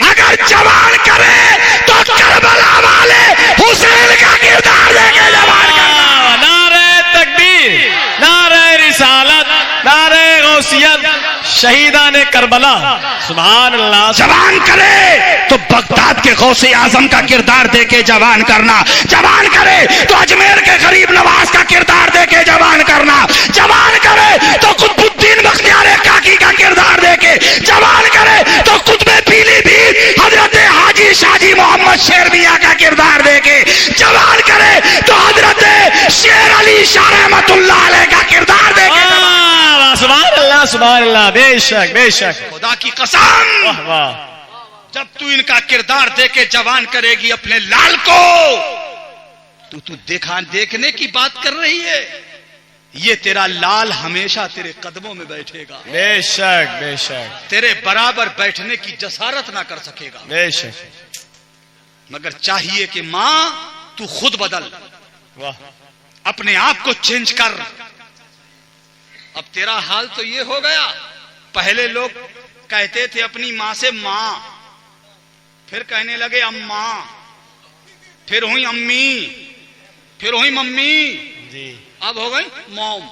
अगर जवान करे तो करबला वाले हुसैन का किरदार देके जवान करना। नारे तकबीर, नारे रिसालत, नारे गौसियत, शहीदाने करबला, सुभान अल्लाह। जवान करे तो बगदाद के गौसे आजम का किरदार देके जवान करना, जवान करे तो अजमेर के गरीब नवाज का किरदार देके जवान करना, जवान करे तो कुतुबुद्दीन बख्तियार काकी का किरदार देके जवान करे तो कुतुबे पीलीभीत हजरत हाजी शाजी मोहम्मद शेर मियां का किरदार देके जवान करे तो हजरत शेर अली शाह रहमतुल्लाह अलैह का किरदार देके। सुभान अल्लाह, सुभान अल्लाह, बेशक बेशक। खुदा की कसम, वाह वाह, जब तू इनका किरदार देके जवान करेगी अपने लाल को, तू देखने की बात कर रही है, ये तेरा लाल हमेशा तेरे कदमों में बैठेगा, बेशक बेशक, तेरे बराबर बैठने की जसारत ना कर सकेगा। बेशक। मगर चाहिए कि मां तू खुद बदल, वाह, अपने आप को चेंज कर। अब तेरा हाल तो ये हो गया, पहले लोग कहते थे अपनी मां से मां, फिर कहने लगे अम्मा, फिर हुई अम्मी, फिर हुई मम्मी, जी, अब हो गई मॉम।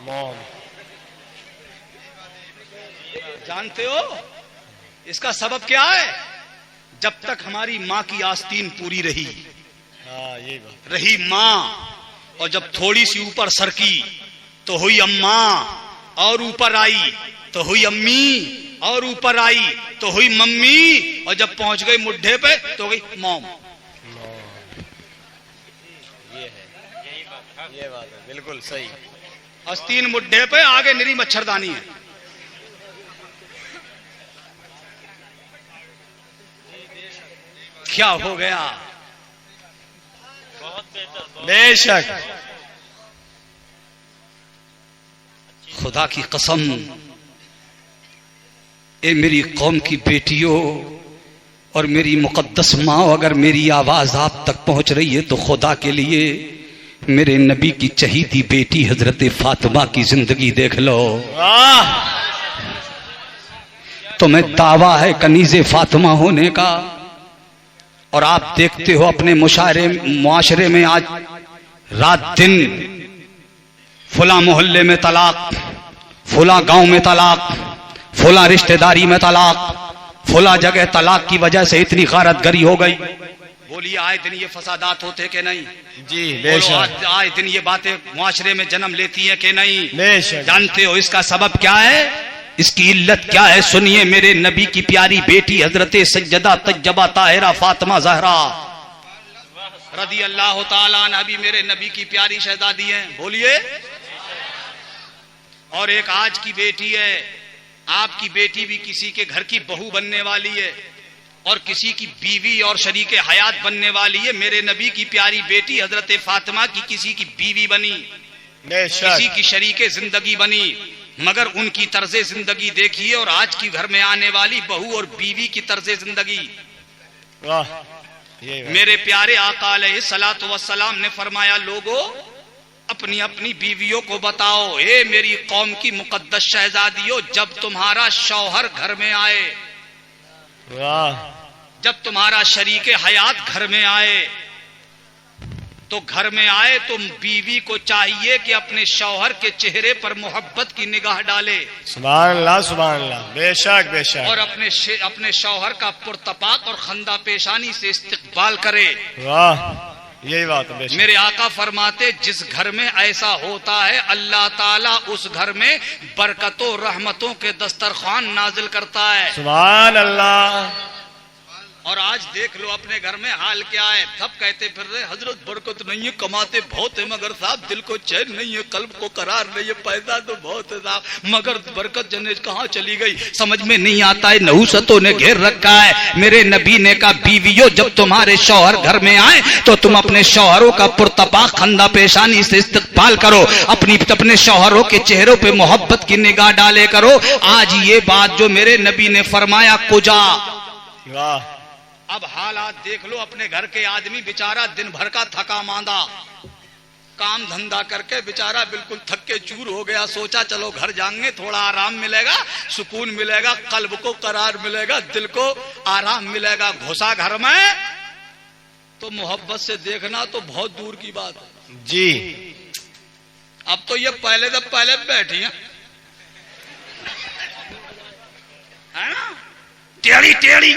मॉम। जानते हो इसका सबब क्या है? जब तक हमारी मां की आस्तीन पूरी रही, हाँ ये बात, रही मां, और जब थोड़ी सी ऊपर सरकी तो हुई अम्मा, और ऊपर आई तो हुई अम्मी, और ऊपर आई तो हुई मम्मी, और जब पहुंच गई मुड्ढे पे तो गई मॉम। ये बात है, बिल्कुल सही। आस्तीन मुड्ढे पे, आगे निरी मच्छरदानी है। क्या हो गया? बेशक। खुदा की कसम, ए मेरी कौम की बेटियों और मेरी मुकद्दस माँ, अगर मेरी आवाज आप तक पहुंच रही है तो खुदा के लिए मेरे नबी की चहीती बेटी हजरत फातिमा की जिंदगी देख लो। तुम्हें दावा है कनीज़े फातिमा होने का, और आप देखते हो अपने मुआशरे में आज रात दिन फुला मोहल्ले में तलाक, फुला गांव में तलाक, फुला रिश्तेदारी में तलाक, फुला जगह तलाक की वजह से इतनी गारतगरी हो गई। बोलिए आए दिन ये फसादात होते कि नहीं? जी बेशक। आए दिन ये बातें मुआशरे में जन्म लेती हैं कि नहीं? बेशक। जानते हो इसका सबब क्या है, इसकी इल्लत क्या है? सुनिए, मेरे नबी की प्यारी बेटी हजरत सज्जदा तज्जबा ताहिरा फातिमा जहरा रदी अल्लाह ताला अन्हा भी मेरे नबी की प्यारी शहजादी हैं। बोलिए। और एक आज की बेटी है, आपकी बेटी भी किसी के घर की बहू बनने वाली है, और किसी की बीवी और शरीके हयात बनने वाली है। मेरे नबी की प्यारी बेटी हजरत फातिमा की किसी की बीवी बनी, किसी की शरीके जिंदगी बनी, मगर उनकी तर्ज जिंदगी देखिए और आज की घर में आने वाली बहू और बीवी की तर्ज जिंदगी। वाह, यही बात। मेरे प्यारे आका अलैहिस्सलातु वस्सलाम ने फरमाया, लोगों अपनी अपनी बीवियों को बताओ, ए मेरी कौम की मुकद्दस शहजादियों, जब तुम्हारा शौहर घर में आए, वाह, जब तुम्हारा शरीके हयात घर में आए, तो घर में आए तो बीवी को चाहिए कि अपने शौहर के चेहरे पर मोहब्बत की निगाह डाले सुभान अल्लाह, सुभान अल्लाह, बेशक बेशक, और अपने शौहर का पुरतपाक और खंदा पेशानी से इस्तकबाल करे। वाह, यही बात है बेशक। मेरे आका फरमाते, जिस घर में ऐसा होता है अल्लाह ताला उस घर में बरकतों रहमतों के दस्तरखान नाजिल करता है। सुभान अल्लाह। और आज देख लो अपने घर में हाल क्या है, सब कहते फिर रहे हजरत बरकत नहीं है, कमाते बहुत है मगर साहब दिल को चैन नहीं है, कल्ब को करार नहीं है, पैसा तो बहुत है साहब मगर बरकत जन्नत कहाँ चली गई समझ में नहीं आता है, नहुसतों ने घेर रखा है। मेरे नबी ने कहा, बीवियों जब तुम्हारे शौहर घर में आए तो तुम अपने शौहरों का पुरतपाक खंदा पेशानी से इस्तकबाल करो, अपने शौहरों के चेहरों पे मोहब्बत की निगाह डाले करो। आज ये बात जो मेरे नबी ने फरमाया कुजा, वाह, अब हालात देख लो अपने घर के आदमी बेचारा दिन भर का थका मांदा काम धंधा करके बेचारा बिल्कुल थक के चूर हो गया, सोचा चलो घर जाएंगे थोड़ा आराम मिलेगा, सुकून मिलेगा, कल्ब को करार मिलेगा, दिल को आराम मिलेगा। घुसा घर में तो मोहब्बत से देखना तो बहुत दूर की बात है जी। अब तो ये पहले बैठी है ना, टेढ़ी टेढ़ी।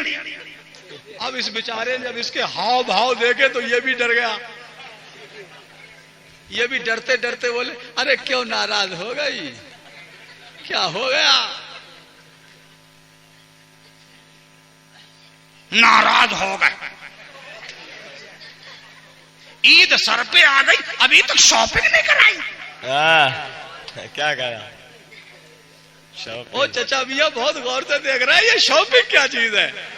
अब इस बेचारे ने जब इसके हाव भाव देखे तो ये भी डर गया, ये भी डरते डरते बोले, अरे क्यों नाराज हो गई, क्या हो गया? नाराज हो गए, ईद सर पे आ गई, अभी तक शॉपिंग नहीं कराई। क्या करा? ओ चचा भैया बहुत गौर से देख रहा है, ये शॉपिंग क्या चीज है?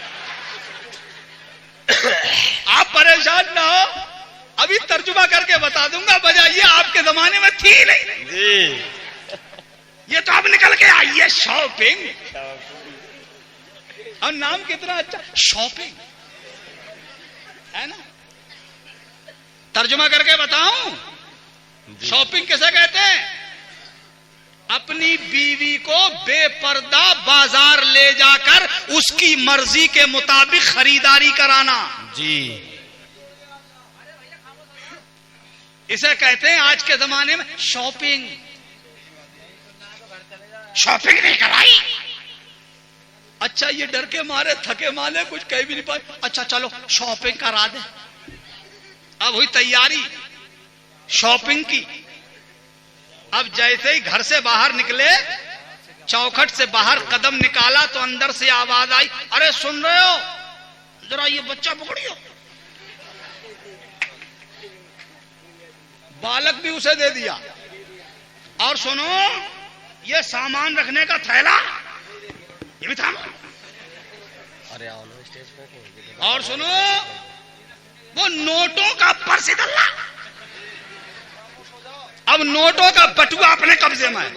आप परेशान ना हो, अभी तर्जुमा करके बता दूंगा, बजाय ये आपके जमाने में थी नहीं जी। ये तो अब निकल के आई है शॉपिंग, और नाम कितना अच्छा, शॉपिंग है ना। तर्जुमा करके बताऊं, शॉपिंग किसे कहते हैं? अपनी बीवी को बेपर्दा बाजार ले जाकर उसकी मर्जी के मुताबिक खरीदारी कराना जी। इसे कहते हैं आज के जमाने में शॉपिंग। शॉपिंग नहीं कराई, अच्छा ये डर के मारे थके मारे कुछ कह भी नहीं पाए, अच्छा चलो शॉपिंग करा दे। अब हुई तैयारी शॉपिंग की, अब जैसे ही घर से बाहर निकले, चौखट से बाहर कदम निकाला तो अंदर से आवाज आई, अरे सुन रहे हो, जरा ये बच्चा पकड़ियो। बालक भी उसे दे दिया, और सुनो ये सामान रखने का थैला ये भी था, और सुनो वो नोटों का पर्स डल्ला, अब नोटों का बटुआ अपने कब्जे में है,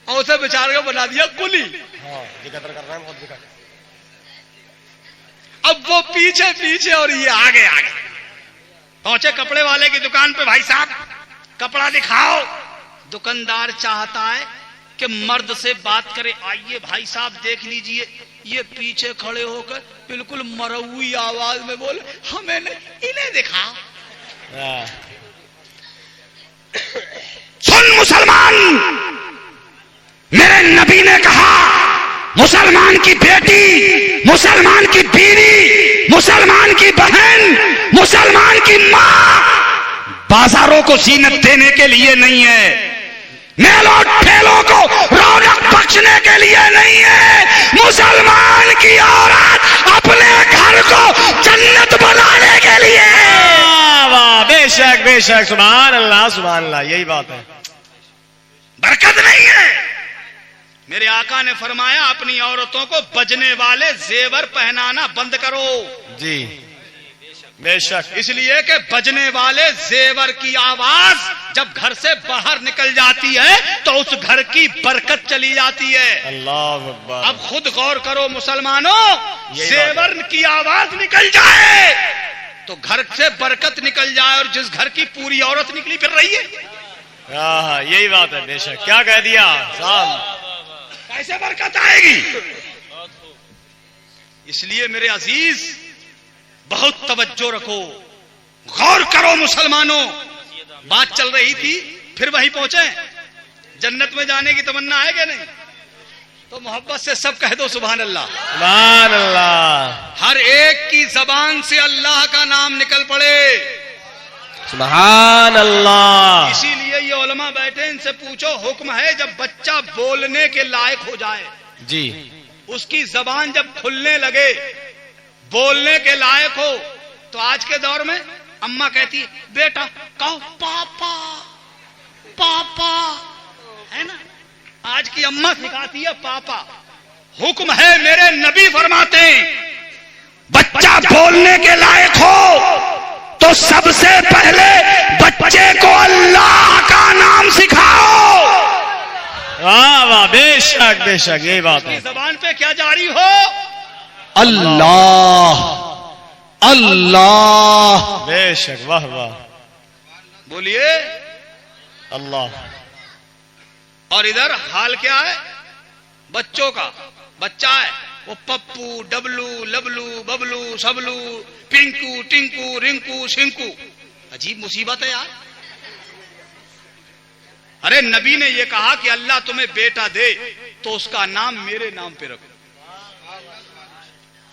और उसे बेचारे को बना दिया कुली। अब वो पीछे पीछे और ये आगे आगे पहुंचे कपड़े वाले की दुकान पे, भाई साहब कपड़ा दिखाओ। दुकानदार चाहता है कि मर्द से बात करे, आइए भाई साहब देख लीजिए। ये पीछे खड़े होकर बिल्कुल मरौई आवाज में बोले, हमें नहीं, इन्हें दिखाओ। सुन मुसलमान, मेरे नबी ने कहा, मुसलमान की बेटी, मुसलमान की बीवी, मुसलमान की बहन, मुसलमान की माँ बाजारों को जीनत देने के लिए नहीं है, मेलों ठेलों को रौनक बख्शने के लिए नहीं है। मुसलमान की औरत अपने घर को जन्नत बनाने के लिए है। वाह, बेशक बेशक, सुभान अल्लाह, सुभान अल्लाह, यही बात है। बरकत नहीं है। मेरे आका ने फरमाया, अपनी औरतों को बजने वाले जेवर पहनाना बंद करो जी। बेशक। इसलिए कि बजने वाले जेवर की आवाज जब घर से बाहर निकल जाती है तो उस घर की बरकत चली जाती है। अल्लाह अकबर। अब खुद गौर करो मुसलमानों, यही जेवर की आवाज निकल जाए तो घर से बरकत निकल जाए, और जिस घर की पूरी औरत निकली फिर रही है, हाँ यही बात है। बेशक क्या कह दिया साहब, कैसे बरकत आएगी। इसलिए मेरे अजीज बहुत तवज्जो रखो, गौर करो मुसलमानों। बात चल रही थी, फिर वहीं पहुंचे। जन्नत में जाने की तमन्ना है क्या नहीं? तो मोहब्बत से सब कह दो सुभान अल्लाह। सुभान अल्लाह। हर एक की जबान से अल्लाह का नाम निकल पड़े। सुभान अल्लाह। इसीलिए ये उलमा बैठे, इनसे पूछो, हुक्म है जब बच्चा बोलने के लायक हो जाए, जी, उसकी जबान जब खुलने लगे, बोलने के लायक हो, तो आज के दौर में अम्मा कहती है बेटा कहो पापा पापा, है ना। आज की अम्मा सिखाती है पापा। हुक्म है, मेरे नबी फरमाते हैं बच्चा बोलने के लायक हो तो सबसे पहले बच्चे को अल्लाह का नाम सिखाओ। वाह वाह, बेशक बेशक, यही बात है। जबान पे क्या जारी हो? अल्लाह अल्लाह। बेशक, वाह वाह, बोलिए अल्लाह। और इधर हाल क्या है बच्चों का? बच्चा है वो पप्पू डबलू लबलू बबलू सबलू पिंकू टिंकू रिंकू शिंकू। अजीब मुसीबत है यार। अरे नबी ने ये कहा कि अल्लाह तुम्हें बेटा दे तो उसका नाम मेरे नाम पे रखो,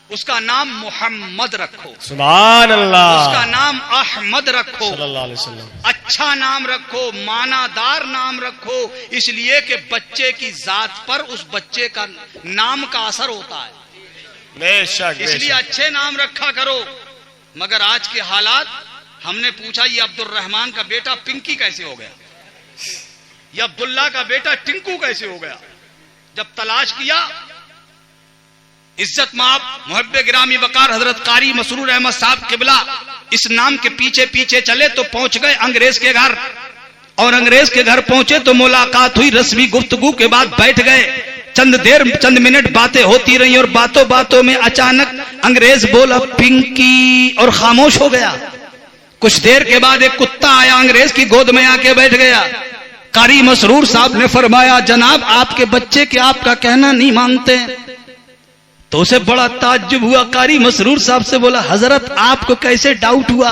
उसका नाम मोहम्मद रखो, सुभान अल्लाह, उसका नाम अहमद रखो, सल्लल्लाहु अलैहि वसल्लम। अच्छा नाम रखो, मानादार नाम रखो, इसलिए कि बच्चे की जात पर उस बच्चे का नाम का असर होता है। बेशक इसलिए बेशक। अच्छे नाम रखा करो। मगर आज के हालात, हमने पूछा ये अब्दुल रहमान का बेटा पिंकी कैसे हो गया, ये अब्दुल्ला का बेटा टिंकू कैसे हो गया। जब तलाश किया, इज्जत माब मुहब्बे गिरामी वकार हजरत कारी मसरूर अहमद साहब किबला इस नाम के पीछे पीछे चले तो पहुंच गए अंग्रेज के घर। और अंग्रेज के घर पहुंचे तो मुलाकात हुई, रस्मी गुफ्तगू के बाद बैठ गए। चंद मिनट बातें होती रही और बातों बातों में अचानक अंग्रेज बोला पिंकी और खामोश हो गया। कुछ देर के बाद एक कुत्ता आया, अंग्रेज की गोद में आके बैठ गया। कारी मसरूर साहब ने फरमाया जनाब आपके बच्चे के आपका कहना नहीं मानते। तो उसे बड़ा ताज्जुब हुआ। कारी मसरूर साहब से बोला हजरत आपको कैसे डाउट हुआ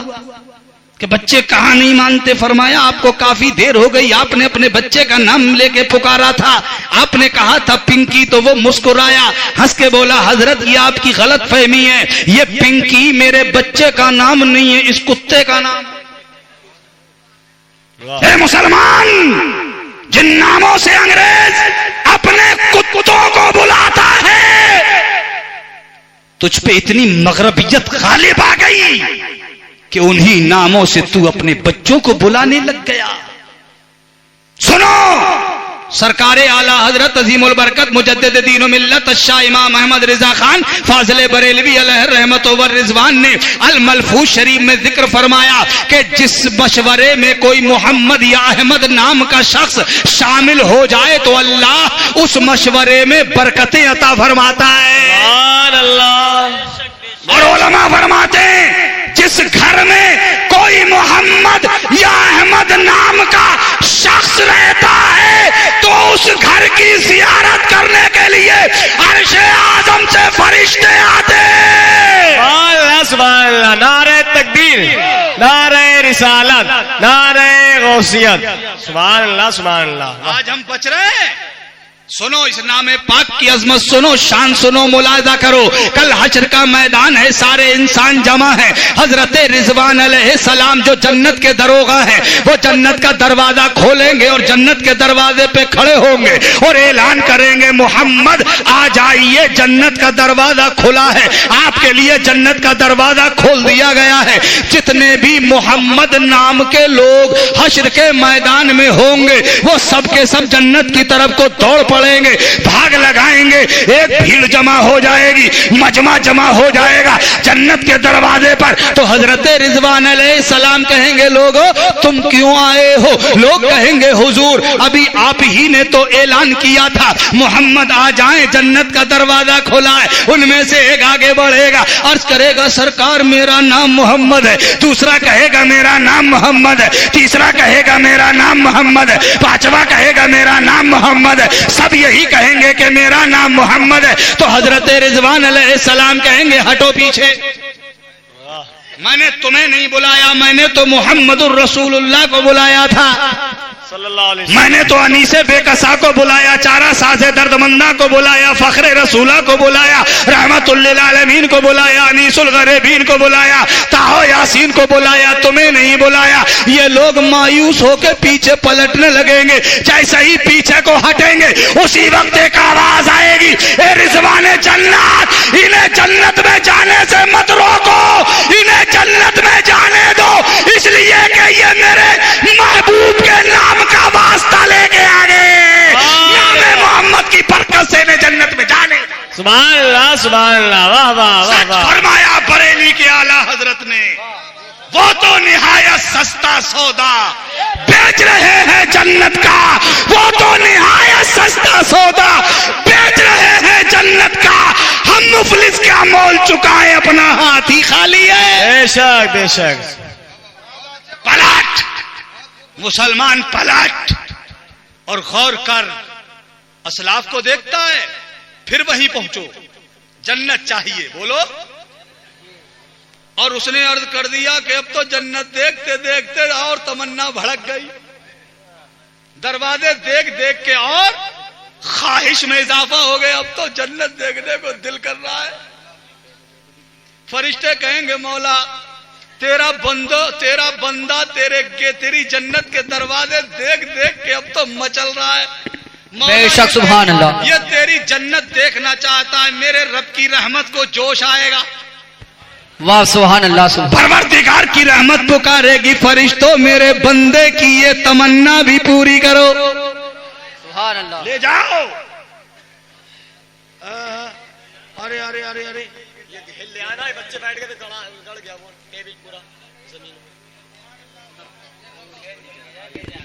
कि बच्चे कहां नहीं मानते? फरमाया आपको काफी देर हो गई, आपने अपने बच्चे का नाम लेके पुकारा था, आपने कहा था पिंकी, तो वो मुस्कुराया, हंस के बोला हजरत ये आपकी गलत फहमी है, ये पिंकी मेरे बच्चे का नाम नहीं है, इस कुत्ते का नाम। हे मुसलमान, जिन नामों से अंग्रेज अपने कुत्तों को बुलाता है, तुझ पे इतनी मगरबियत गालिब आ गई कि उन्हीं नामों से तू अपने बच्चों को बुलाने लग गया। सुनो, सरकारे आला हजरत अजीमुल बरकत मुजद्दिद दीन मिल्लत शाह इमाम अहमद रिजा खान फाजिले बरेलवी अलैहि रहमत व रिजवान ने अल मलफूज शरीफ में जिक्र फरमाया कि जिस मशवरे में कोई मोहम्मद या अहमद नाम का शख्स शामिल हो जाए तो अल्लाह उस मशवरे में बरकतें अता फरमाता है। सुभान अल्लाह। और उलमा फरमाते हैं जिस घर में कोई मोहम्मद या अहमद नाम का शख्स रहता है तो उस घर की जियारत करने के लिए अर्शे आजम से फरिश्ते आते हैं। सुभान अल्लाह, नारे तकबीर, नारे रिसालत, नारे गौसियत, सुभान अल्लाह सुभान अल्लाह। आज हम बच रहे हैं। सुनो इस नामे पाक की अजमत, सुनो शान, सुनो मुलाजा करो। कल हश्र का मैदान है, सारे इंसान जमा है। हजरत रिजवान अलैहिस्सलाम जो जन्नत के दरोगा हैं, वो जन्नत का दरवाजा खोलेंगे और जन्नत के दरवाजे पे खड़े होंगे और ऐलान करेंगे मोहम्मद आ जाइए, जन्नत का दरवाजा खुला है, आपके लिए जन्नत का दरवाजा खोल दिया गया है। जितने भी मोहम्मद नाम के लोग हश्र के मैदान में होंगे वो सब के सब जन्नत की तरफ को दौड़ पड़े पड़ेंगे, भाग लगाएंगे, एक भीड़ जमा हो जाएगी, मजमा जमा हो जाएगा जन्नत के दरवाजे पर। तो हजरत रिजवान अलैहिस्सलाम कहेंगे लोगो तुम क्यों आए हो? लोग कहेंगे हुजूर अभी आप ही ने तो ऐलान किया था मोहम्मद आ जाएं, जन्नत का दरवाजा खुला है। उनमें से एक आगे बढ़ेगा, अर्ज करेगा सरकार मेरा नाम मोहम्मद है, दूसरा कहेगा मेरा नाम मोहम्मद है, तीसरा कहेगा मेरा नाम मोहम्मद है, पांचवा कहेगा मेरा नाम मोहम्मद है। सब यही कहेंगे कि मेरा नाम मोहम्मद है। तो हजरत रिजवान अलैहिस्सलाम कहेंगे हटो पीछे, मैंने तुम्हें नहीं बुलाया, मैंने तो मोहम्मदुर रसूलुल्लाह को बुलाया था। मैंने तो अनीसे बेकसा को बुलाया, चारा साजे दर्दमंदा को बुलाया, फखरे रसूला को बुलाया, रहमतुल लिल आलमीन को बुलाया, अनीसुल गरीबीन को बुलाया, ताहो यासीन को बुलाया, तुम्हें नहीं बुलाया। ये लोग मायूस होकर पीछे पलटने लगेंगे। जैसे ही पीछे को हटेंगे उसी वक्त एक आवाज आएगी, ए रिजवाने जन्नत, इन्हें जन्नत में जाने से मत रोको, इन्हें जन्नत में जाने दो, इसलिए कि ये मेरे महबूब के नाम का वास्ता लेके आ गए, नाम मोहम्मद की बरकत से इन्हें जन्नत में जाने। सुभान अल्लाह, सुभान अल्लाह, वाह वाह वाह वाह। फरमाया बरेली के आला हजरत ने, वो तो निहायत सस्ता सौदा बेच रहे हैं जन्नत का, वो तो निहायत सस्ता सौदा बेच रहे हैं जन्नत का। हम मुफलिस क्या मोल चुकाए, अपना हाथ ही खाली है। बेशक बेशक। पलट मुसलमान पलट और गौर कर, असलाफ को देखता है, फिर वहीं पहुंचो, जन्नत चाहिए बोलो। और उसने अर्ज कर दिया कि अब तो जन्नत देखते देखते और तमन्ना भड़क गई, दरवाजे देख देख के और ख्वाहिश में इजाफा हो गया, अब तो जन्नत देखने को दिल कर रहा है। फरिश्ते कहेंगे मौला तेरा बंदा तेरी जन्नत के दरवाजे देख देख के अब तो मचल रहा है। बेशक सुभान अल्लाह। ये तेरी जन्नत देखना चाहता है, मेरे रब की रहमत को जोश आएगा। वाह सुभान अल्लाह। परवरदिगार की रहमत पुकारेगी, फरिश्तों मेरे बंदे की ये तमन्ना भी पूरी करो। सुभान अल्लाह। ले जाओ। अरे अरे अरे अरे ले आना, बच्चे बैठ गए थे, गड़ गया वो टेबल पूरा जमीन।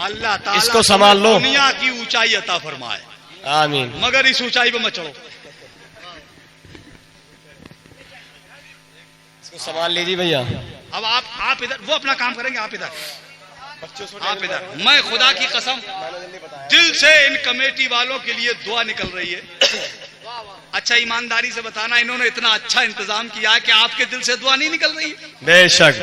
अल्लाह ताला इसको संभाल लो, दुनिया की ऊंचाई अता फरमाए, आमीन। मगर इस ऊंचाई पे मत चढ़ो। इसको संभाल लीजिए भैया। अब आप इधर, वो अपना काम करेंगे, आप इधर, आप इधर। मैं खुदा की कसम दिल से इन कमेटी वालों के लिए दुआ निकल रही है। अच्छा ईमानदारी से बताना, इन्होंने इतना अच्छा इंतजाम किया है कि आपके दिल से दुआ नहीं निकल रही है। बेशक।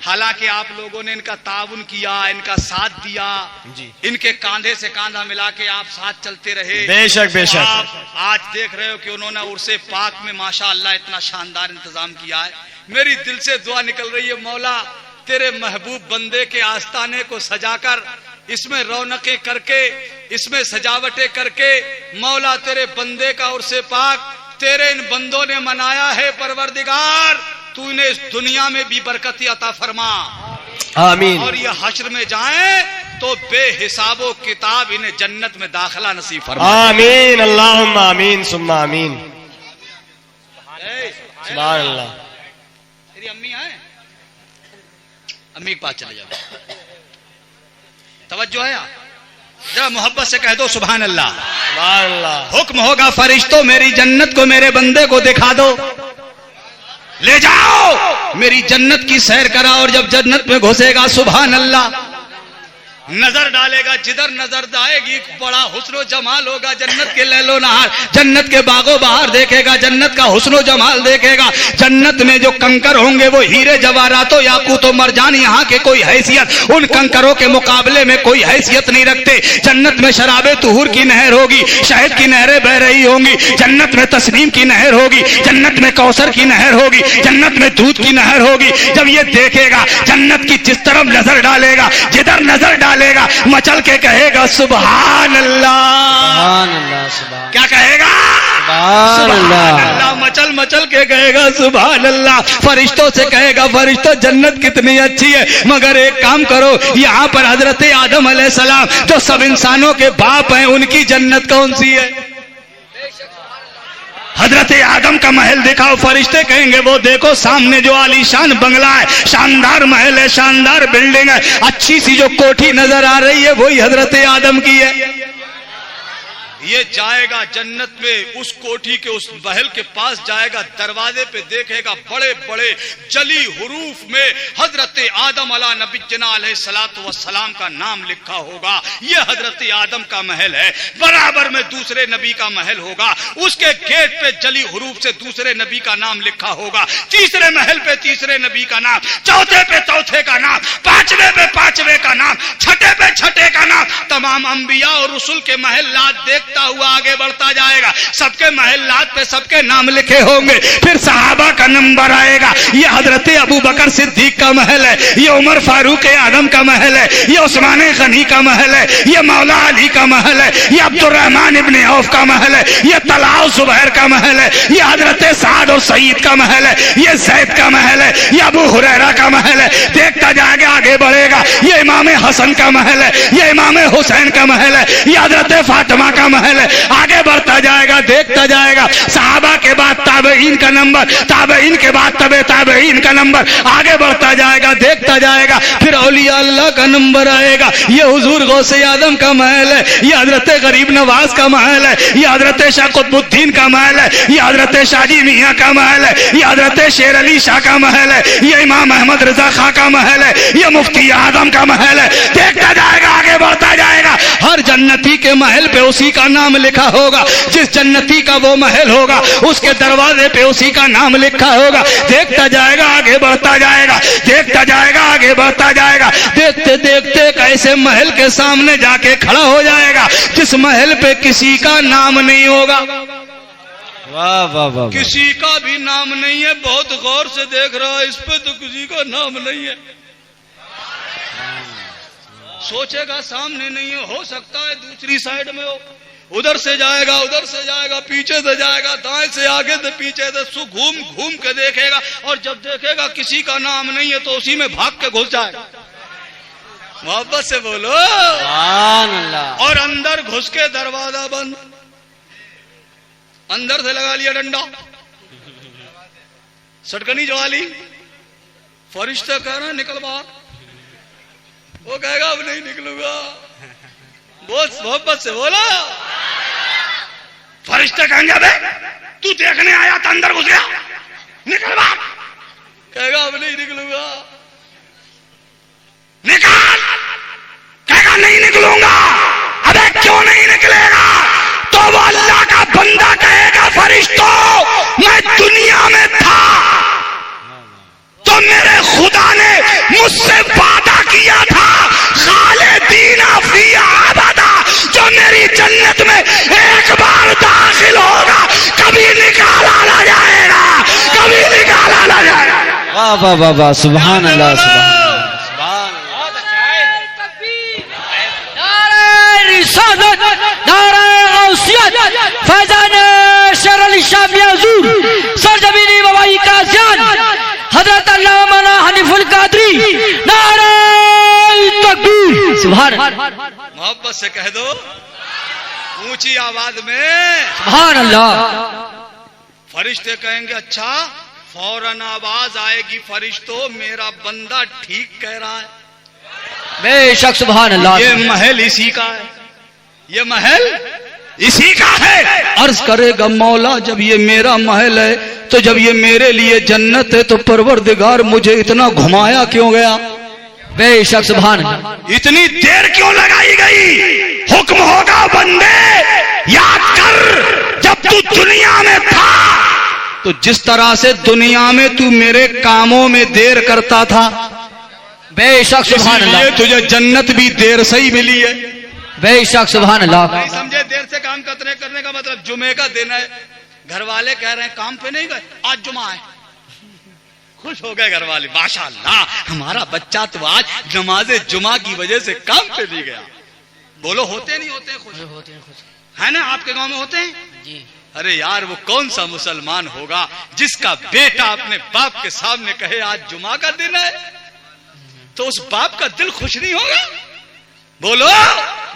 हालांकि आप लोगों ने इनका ताउन किया, इनका साथ दिया जी, इनके कांधे से कांधा मिला के आप साथ चलते रहे। बेशक बेशक। आप आज देख रहे हो कि उन्होंने उर्से पाक में माशाअल्लाह इतना शानदार इंतजाम किया है। मेरी दिल से दुआ निकल रही है, मौला तेरे महबूब बंदे के आस्ताने को सजाकर, इसमें रौनकें करके, इसमें सजावटें करके, मौला तेरे बंदे का उर्से पाक तेरे इन बंदों ने मनाया है। परवरदिगार तूने इस दुनिया में भी बरकत अता फरमा, आमीन। और ये हश्र में जाएं तो बेहिसाबो किताब इन्हें जन्नत में दाखिला नसीब फरमा, आमीन। अल्लाहुम्मा आमीन सुम्मा आमीन। सुभान अल्लाह। तेरी अम्मी आए, अम्मी के पास चले जाओ। तवज्जो है, जरा मोहब्बत से कह दो सुभान अल्लाह। सुभान अल्लाह। हुक्म होगा फरिश्तों मेरी जन्नत को मेरे बंदे को दिखा दो, ले जाओ, मेरी जन्नत की सैर करा। और जब जन्नत में घुसेगा सुभान अल्लाह, नजर डालेगा, जिधर नजर आएगी बड़ा हुस्नो जमाल होगा। जन्नत के लैलो नहार, जन्नत के बागो बहार देखेगा, जन्नत का हुस्नो जमाल देखेगा। जन्नत में जो कंकर होंगे वो हीरे जवाहरातो याकूतो मरजान, यहाँ के कोई हैसियत उन कंकरों के मुकाबले में कोई हैसियत नहीं रखते। जन्नत में शराबे तुहूर की नहर होगी, शहद की नहरें बह रही होंगी। जन्नत में तस्नीम की नहर होगी, जन्नत में कौसर की नहर होगी, जन्नत में दूध की नहर होगी। जब ये देखेगा जन्नत की जिस तरफ नजर डालेगा, जिधर नजर डालेगा मचल के कहेगा सुभान अल्लाह। सुभान अल्लाह। सुभान। क्या कहेगा? सुभान अल्लाह। अल्लाह मचल मचल के कहेगा सुभान अल्लाह। फरिश्तों से कहेगा फरिश्तों जन्नत कितनी अच्छी है, मगर एक काम करो, यहाँ पर हजरत आदम अलैहिस्सलाम जो सब इंसानों के बाप हैं, उनकी जन्नत कौन सी है? हजरत आदम का महल दिखाओ। फरिश्ते कहेंगे वो देखो सामने जो आलीशान बंगला है, शानदार महल है, शानदार बिल्डिंग है, अच्छी सी जो कोठी नजर आ रही है वही हजरत आदम की है। ये जाएगा जन्नत में, उस कोठी के उस महल के पास जाएगा, दरवाजे पे देखेगा बड़े बड़े जली हुरूफ में हजरत आदम अला नबीना अलैहिस्सलातु वस्सलाम का नाम लिखा होगा। ये हजरत आदम का महल है। बराबर में दूसरे नबी का महल होगा, उसके गेट पे जली हुरूफ से दूसरे नबी का नाम लिखा होगा। तीसरे महल पे तीसरे नबी का नाम, चौथे पे चौथे का नाम, पांचवे पे पांचवे का नाम, छठे पे छठे का नाम। तमाम अंबिया और रसूल के महल्लात देखता हुआ आगे बढ़ता जाएगा, सबके महल्लात पे सबके नाम लिखे होंगे। फिर सहाबा का नंबर आएगा, ये हजरत अबू बकर सिद्दीक का महल है, ये उमर फारूक आदम का महल है, ये उस्मान गनी का महल है, ये मौला अली का महल है, ये अब्दुर्रहमान इब्ने औफ का महल है, ये तलाउ जुबैर का महल है, ये हजरत साद और सईद का महल है, ये जैद का महल है, ये अबू हुरैरा का महल है। देखता जाएगा आगे बढ़ेगा, ये इमाम हसन का महल है, ये इमाम हुसैन का महल है, ये हजरत फातिमा का महल है। आगे बढ़ता जाएगा, देखता जाएगा, सहाबा के बाद ताबईन का नंबर, ताबईन के बाद तबे ताबईन का नंबर, आगे बढ़ता जाएगा, देखता जाएगा। फिर औलिया अल्लाह का नंबर आएगा, ये हुजूर गौसे आदम का महल है, ये हजरत गरीब नवाज का महल है, ये हजरत शाह कुतुबुद्दीन का महल है, ये हजरत शाजी मियाँ का महल है, ये हजरत शेर अली शाह का महल है, ये इमाम अहमद रजा खां का महल है, ये मुफ्ती आदम का महल है। देखता जाएगा, आगे बढ़ता जाएगा। हर जन्नती के महल पे उसी का नाम लिखा होगा, जिस जन्नती का वो महल होगा उसके दरवाजे पे उसी का नाम लिखा होगा। देखता जाएगा, आगे बढ़ता जाएगा, देखता जाएगा, आगे बढ़ता जाएगा। देखते देखते कैसे महल के सामने जाके खड़ा हो जाएगा जिस महल पे किसी का नाम नहीं होगा। वाह वाह वाह, किसी का भी नाम नहीं है। बहुत गौर से देख रहा है, इस पे तो किसी का नाम नहीं है। सोचेगा सामने नहीं है, हो सकता है दूसरी साइड में हो। उधर से जाएगा, उधर से जाएगा, पीछे से जाएगा, दाएं से, आगे से, पीछे से, घूम घूम के देखेगा, और जब देखेगा किसी का नाम नहीं है तो उसी में भाग के घुस जाएगा। मोहब्बत से बोलो सुभान अल्लाह। और अंदर घुस के दरवाजा बंद, अंदर से लगा लिया डंडा, सटकनी जवा ली। फरिश्ता कह रहा निकल बाहर, वो कहेगा अब नहीं निकलूंगा। बहुत मोहब्बत से बोला। फरिश्ते कहेंगे अबे तू देखने आया था, अंदर घुस गया, निकल बाहर। कहेगा अब नहीं निकलूंगा। निकाल, कहेगा नहीं निकलूंगा। अबे क्यों नहीं निकलेगा? तो वो अल्लाह का बंदा कहेगा फरिश्तों मैं दुनिया में था तो मेरे खुदा ने मुझसे वादा किया था खालिदीना फीहा अबदा, जो मेरी जन्नत में एक बार दाखिल होगा कभी निकाला ना जाएगा, कभी निकाला ना जाएगा। वाह वाह वाह वाह, सुभान अल्लाह, सुभान रिसालत, नारे गौसियत, फैजान शेर अली शाह हुजूर, सरजमीनी बवाई का जान हजरत अल्लामा हनीफुल कादरी, नारे तकबीर, सुभान। मोहब्बत से कह दो ऊंची आवाज में सुभान अल्लाह। फरिश्ते कहेंगे अच्छा, फौरन आवाज आएगी फरिश्तों मेरा बंदा ठीक कह रहा है। बेशक सुभान अल्लाह। ये महल इसी का है, ये महल इसी का है। अर्ज करेगा मौला जब ये मेरा महल है तो जब ये मेरे लिए जन्नत है तो परवरदिगार मुझे इतना घुमाया क्यों गया? बेशक सुभान अल्लाह। इतनी देर क्यों लगाई गई? हुक्म होगा बंदे याद कर, जब तू दुनिया में था तो जिस तरह से दुनिया में तू मेरे कामों में देर करता था, बेशक सुभान अल्लाह, इसलिए तुझे जन्नत भी देर से ही मिली है। बेशक सुभान अल्लाह। नहीं समझे? देर से काम करने का मतलब जुमे का दिन है, घर वाले कह रहे हैं काम पे नहीं गए, आज जुमा है, खुश हो गए घर वाले, माशाअल्लाह हमारा बच्चा तो आज नमाजे जुमा की वजह से काम पे नहीं गया। बोलो होते नहीं होते खुश? होते हैं खुश। है ना? आपके गांव में होते हैं जी। अरे यार वो कौन सा मुसलमान होगा जिसका बेटा अपने बाप के सामने कहे आज जुमा का दिन है, तो उस बाप का दिल खुश नहीं होगा? बोलो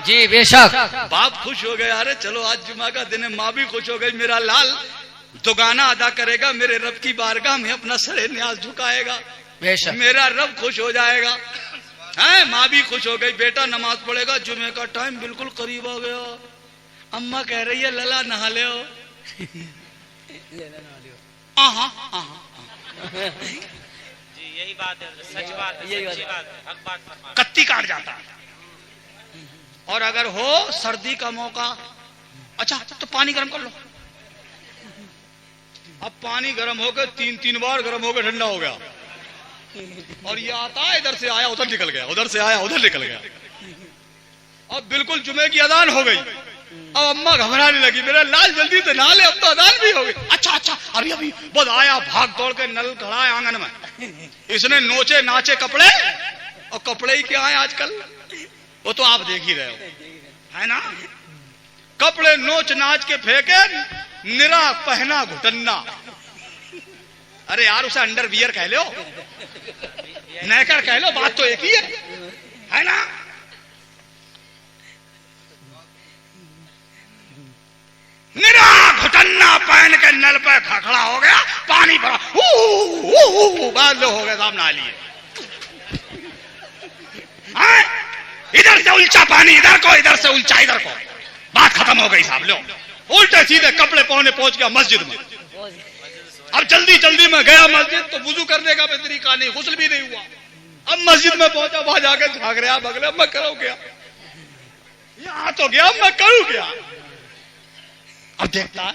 जी बेशक। बाप खुश हो गए, अरे चलो आज जुमा का दिन है, माँ भी खुश हो गई, मेरा लाल दुगाना अदा करेगा, मेरे रब की बारगाह में अपना सरे न्याज झुकाएगा, बेशक मेरा रब खुश हो जाएगा। है माँ भी खुश हो गई, बेटा नमाज पढ़ेगा, जुमे का टाइम बिल्कुल करीब आ गया, अम्मा कह रही है लला नहा ले। यही बात है, सच बात है, सच्ची बात है, हक बात फरमाते। कत्ती काट जाता। और अगर हो सर्दी का मौका, अच्छा तो पानी गर्म कर लो। अब पानी गर्म हो गया, 3 बार गर्म हो गया, ठंडा हो गया, और ये आता है इधर से आया उधर निकल गया, उधर से आया उधर निकल गया। अब बिल्कुल जुमे की अजान हो गई, अब अम्मा घबराने लगी, मेरा लाल जल्दी से नहा ले, अब तो अजान भी हो गई। अच्छा अभी बस आया, भाग दौड़ के नल खड़ा है आंगन में, इसने नोचे नाचे कपड़े, और कपड़े ही क्या है आजकल, वो तो आप देख ही रहे हो, है ना? कपड़े नोच नाच के फेंके, निरा पहना घुटन्ना। अरे यार उसे अंडरवियर कह लो, नेकर कह लो, बात तो एक ही है ना? निरा घुटन्ना पहन के नल पे खड़ा हो गया, पानी भरा, बादल हो गए साहब, नहा लिए। इधर से उल्चा पानी इधर को, इधर से उल्चा इधर को, बात खत्म हो गई साहब। लो उल्टे सीधे कपड़े पहने पहुंच गया मस्जिद में। अब जल्दी में गया मस्जिद, तो वुजू करने का भी तरीका नहीं, गुस्ल भी नहीं हुआ। अब मस्जिद में पहुंचा, वहां जाकर झाग रहा बगले, मैं करूं क्या, यहां तो गया, मैं करूं क्या? अब देखता है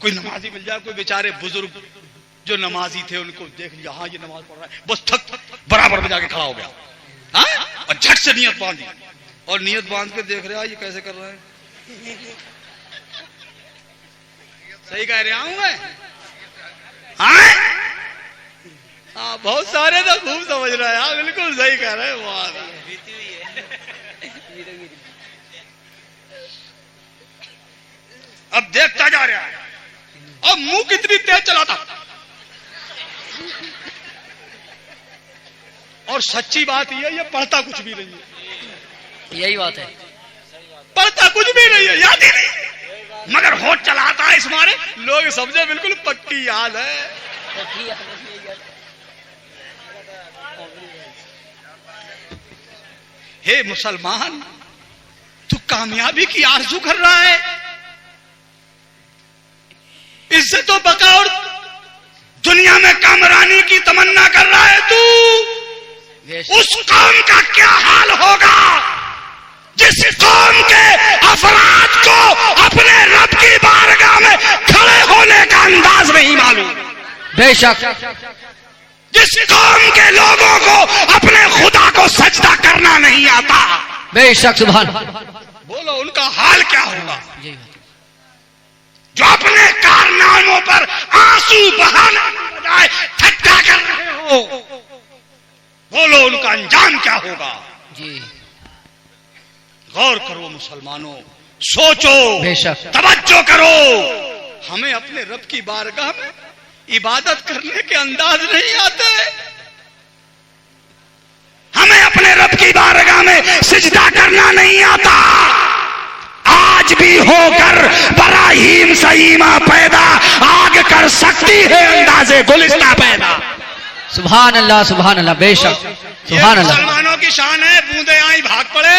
कोई नमाजी मिल जाए, कोई बेचारे बुजुर्ग जो नमाजी थे, उनको देख लिया, हाँ ये नमाज पढ़ रहा है, बस थक बराबर में जाके खड़ा हो गया, हाँ? और झट से नियत बांधी, और नियत बांध के देख रहा है ये कैसे कर रहे हैं। सही कह रहा हूं मैं? हाँ बहुत सारे तो खूब समझ रहे हैं, हाँ बिल्कुल सही कह रहे हैं। अब देखता जा रहा है, अब मुंह कितनी तेज चलाता, और सच्ची बात ये पढ़ता कुछ भी नहीं है। यही बात है, पढ़ता कुछ भी नहीं है, याद ही नहीं, मगर होठ चलाता है, इस मारे लोग समझे बिल्कुल पक्की याद है। हे मुसलमान, तू कामयाबी की आरज़ू कर रहा है, इज्जत तो बका और दुनिया में कामरानी की तमन्ना कर रहा है तू, उस कौम का क्या हाल होगा जिस कौम के अफराद को अपने रब की बारगाह में खड़े होने का अंदाज नहीं मालूम। बेशक। जिस कौम के लोगों को अपने खुदा को सजदा करना नहीं आता, बेशक। सुभान। बोलो उनका हाल क्या होगा? जो अपने कारनामों पर आंसू बहाने की बजाय ठट्ठा कर रहे हो, बोलो उनका अंजाम क्या होगा? जी गौर करो मुसलमानों, सोचो, बेशक। तवज्जो करो। हमें अपने रब की बारगाह में इबादत करने के अंदाज नहीं आते, हमें अपने रब की बारगाह में सिजदा करना नहीं आता। आज भी होकर बराहीम सईमा पैदा आग कर सकती है अंदाजे गुलिस्ता पैदा। सुभान अल्लाह, बेशक। सुभान अल्लाह। मुसलमानों की शान है, बूंदे आई भाग पड़े।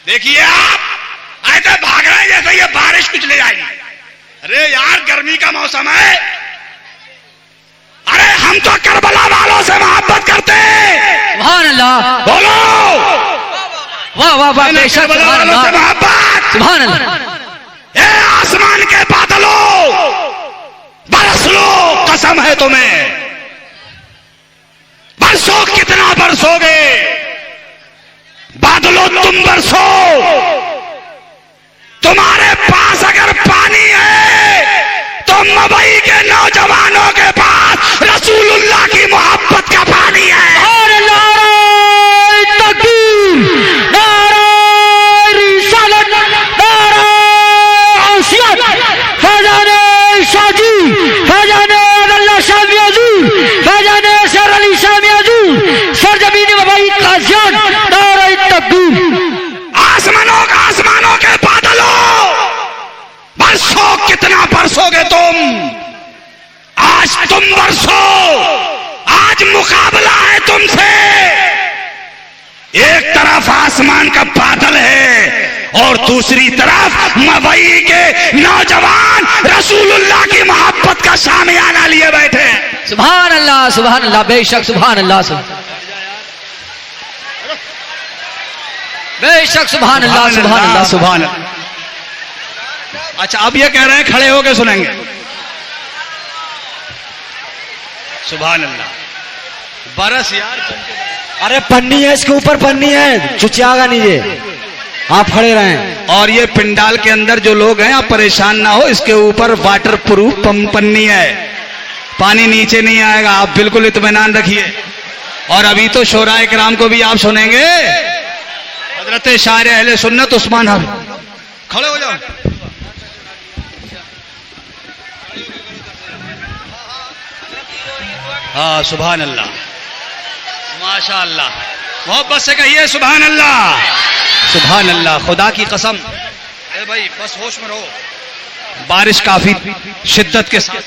देखिए आप ऐसे भाग रहे हैं जैसे ये बारिश कुछ ले जाएगी। अरे यार गर्मी का मौसम है, अरे हम तो करबला वालों से मोहब्बत करते हैं। सुभान अल्लाह। बोलो वाह वाह वाह, बेशक। करबला सुभान वालों से अल्लाह, मोहब्बत। सुभान अल्लाह। ए आसमान के बादलों बरस लो, कसम है तुम्हें, बरसो, कितना बरसोगे? बादलों तुम बरसो, तुम्हारे पास अगर पानी है तो मवई के नौजवानों के पास रसूलुल्लाह की मोहब्बत का पानी है। और नारे तकबीर, नारे रिसालत, नारे औसियत, अज़न, नारे तकबीर। आसमानों के बादलों, बरसो, कितना बरसोगे तुम? आज तुम बरसो, आज मुकाबला है तुमसे। एक तरफ आसमान का बादल है और दूसरी तरफ मवई के नौजवान रसूलुल्लाह की मोहब्बत का शामियाना लिए बैठे हैं। सुभान अल्लाह, बेशक सुभान अल्लाह, बेशक सुभान अल्लाह, सुभान अल्लाह, सुभान अल्लाह। अच्छा, अब ये कह रहे हैं खड़े होके सुनेंगे। सुभान अल्लाह। बरस यार, अरे पन्नी है, इसके ऊपर पन्नी है, चुचियागा नहीं ये, आप खड़े रहें। और ये पिंडाल के अंदर जो लोग हैं आप परेशान ना हो, इसके ऊपर वाटर प्रूफ पन्नी है, पानी नीचे नहीं आएगा, आप बिल्कुल इत्मीनान रखिए। और अभी तो शोराए किराम को भी आप सुनेंगे। हजरत शायर अहले सुन्नत उस्मान हर, खड़े हो जाओ। हाँ, सुभान अल्लाह, माशा अल्लाह, मोहब्बत से कहिए सुभान अल्लाह, सुभान अल्लाह। खुदा की कसम, अरे भाई बस होश में रहो। बारिश काफी शिद्दत के साथ,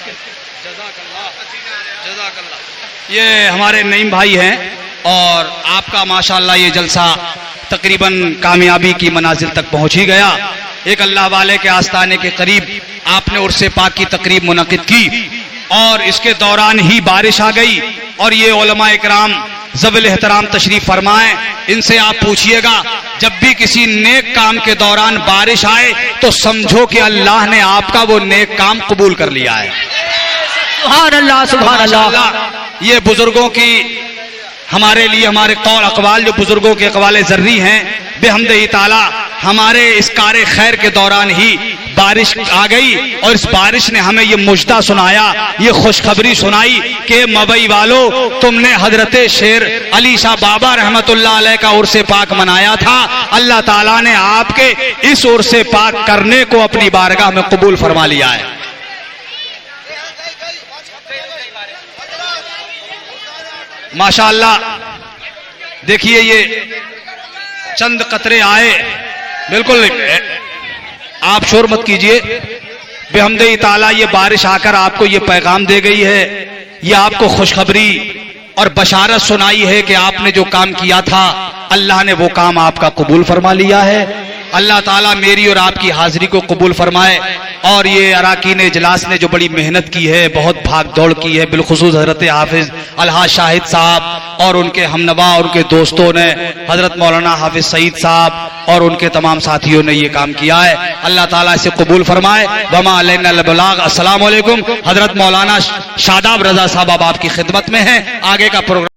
ये हमारे नईम भाई हैं और आपका माशाअल्लाह ये जलसा तकरीबन कामयाबी की मनाजिल तक पहुंच ही गया। एक अल्लाह वाले के आस्ताने के करीब आपने उर्से पाक की तकरीब मुनक़िद की और इसके दौरान ही बारिश आ गई। और ये उलमा इकराम ज़बिल एहतराम तशरीफ फरमाएं, इनसे आप पूछिएगा जब भी किसी नेक काम के दौरान बारिश आए तो समझो कि अल्लाह ने आपका वो नेक काम कबूल कर लिया है। सुभान अल्लाह, सुभान अल्लाह। ये बुजुर्गों की हमारे लिए, हमारे कौल अकवाल जो बुजुर्गों के अकवाले जर्री हैं, बेहमदे ताला हमारे इस कार्य खैर के दौरान ही बारिश आ गई और इस बारिश ने हमें ये मुजदा सुनाया, ये खुशखबरी सुनाई कि मवई वालों, तुमने हजरत शेर अली शाह बाबा रहमतुल्लाह अलैह का उर्से पाक मनाया था, अल्लाह ताला ने आपके इस उर्से पाक करने को अपनी बारगाह में कबूल फरमा लिया है। माशाअल्लाह, देखिए ये चंद कतरे आए, बिल्कुल आप शोर मत कीजिए, बेहमदे ताला ये बारिश आकर आपको ये पैगाम दे गई है, ये आपको खुशखबरी और बशारत सुनाई है कि आपने जो काम किया था अल्लाह ने वो काम आपका कबूल फरमा लिया है। अल्लाह ताला मेरी और आपकी हाजिरी को कबूल फरमाए। और ये अराकीन इजलास ने जो बड़ी मेहनत की है, बहुत भाग दौड़ की है, बिलखुसूस हजरत हाफिज अलहाज शाहिद साहब और उनके हमनवा और उनके दोस्तों ने, हजरत मौलाना हाफिज सईद साहब और उनके तमाम साथियों ने ये काम किया है। अल्लाह ताला इसे कबूल फरमाए। वमा अलैना इल्ला बलाग। अस्सलाम वालेकुम। हजरत मौलाना शादाब रजा साहब अब आपकी खिदमत में हैं, आगे का प्रोग्राम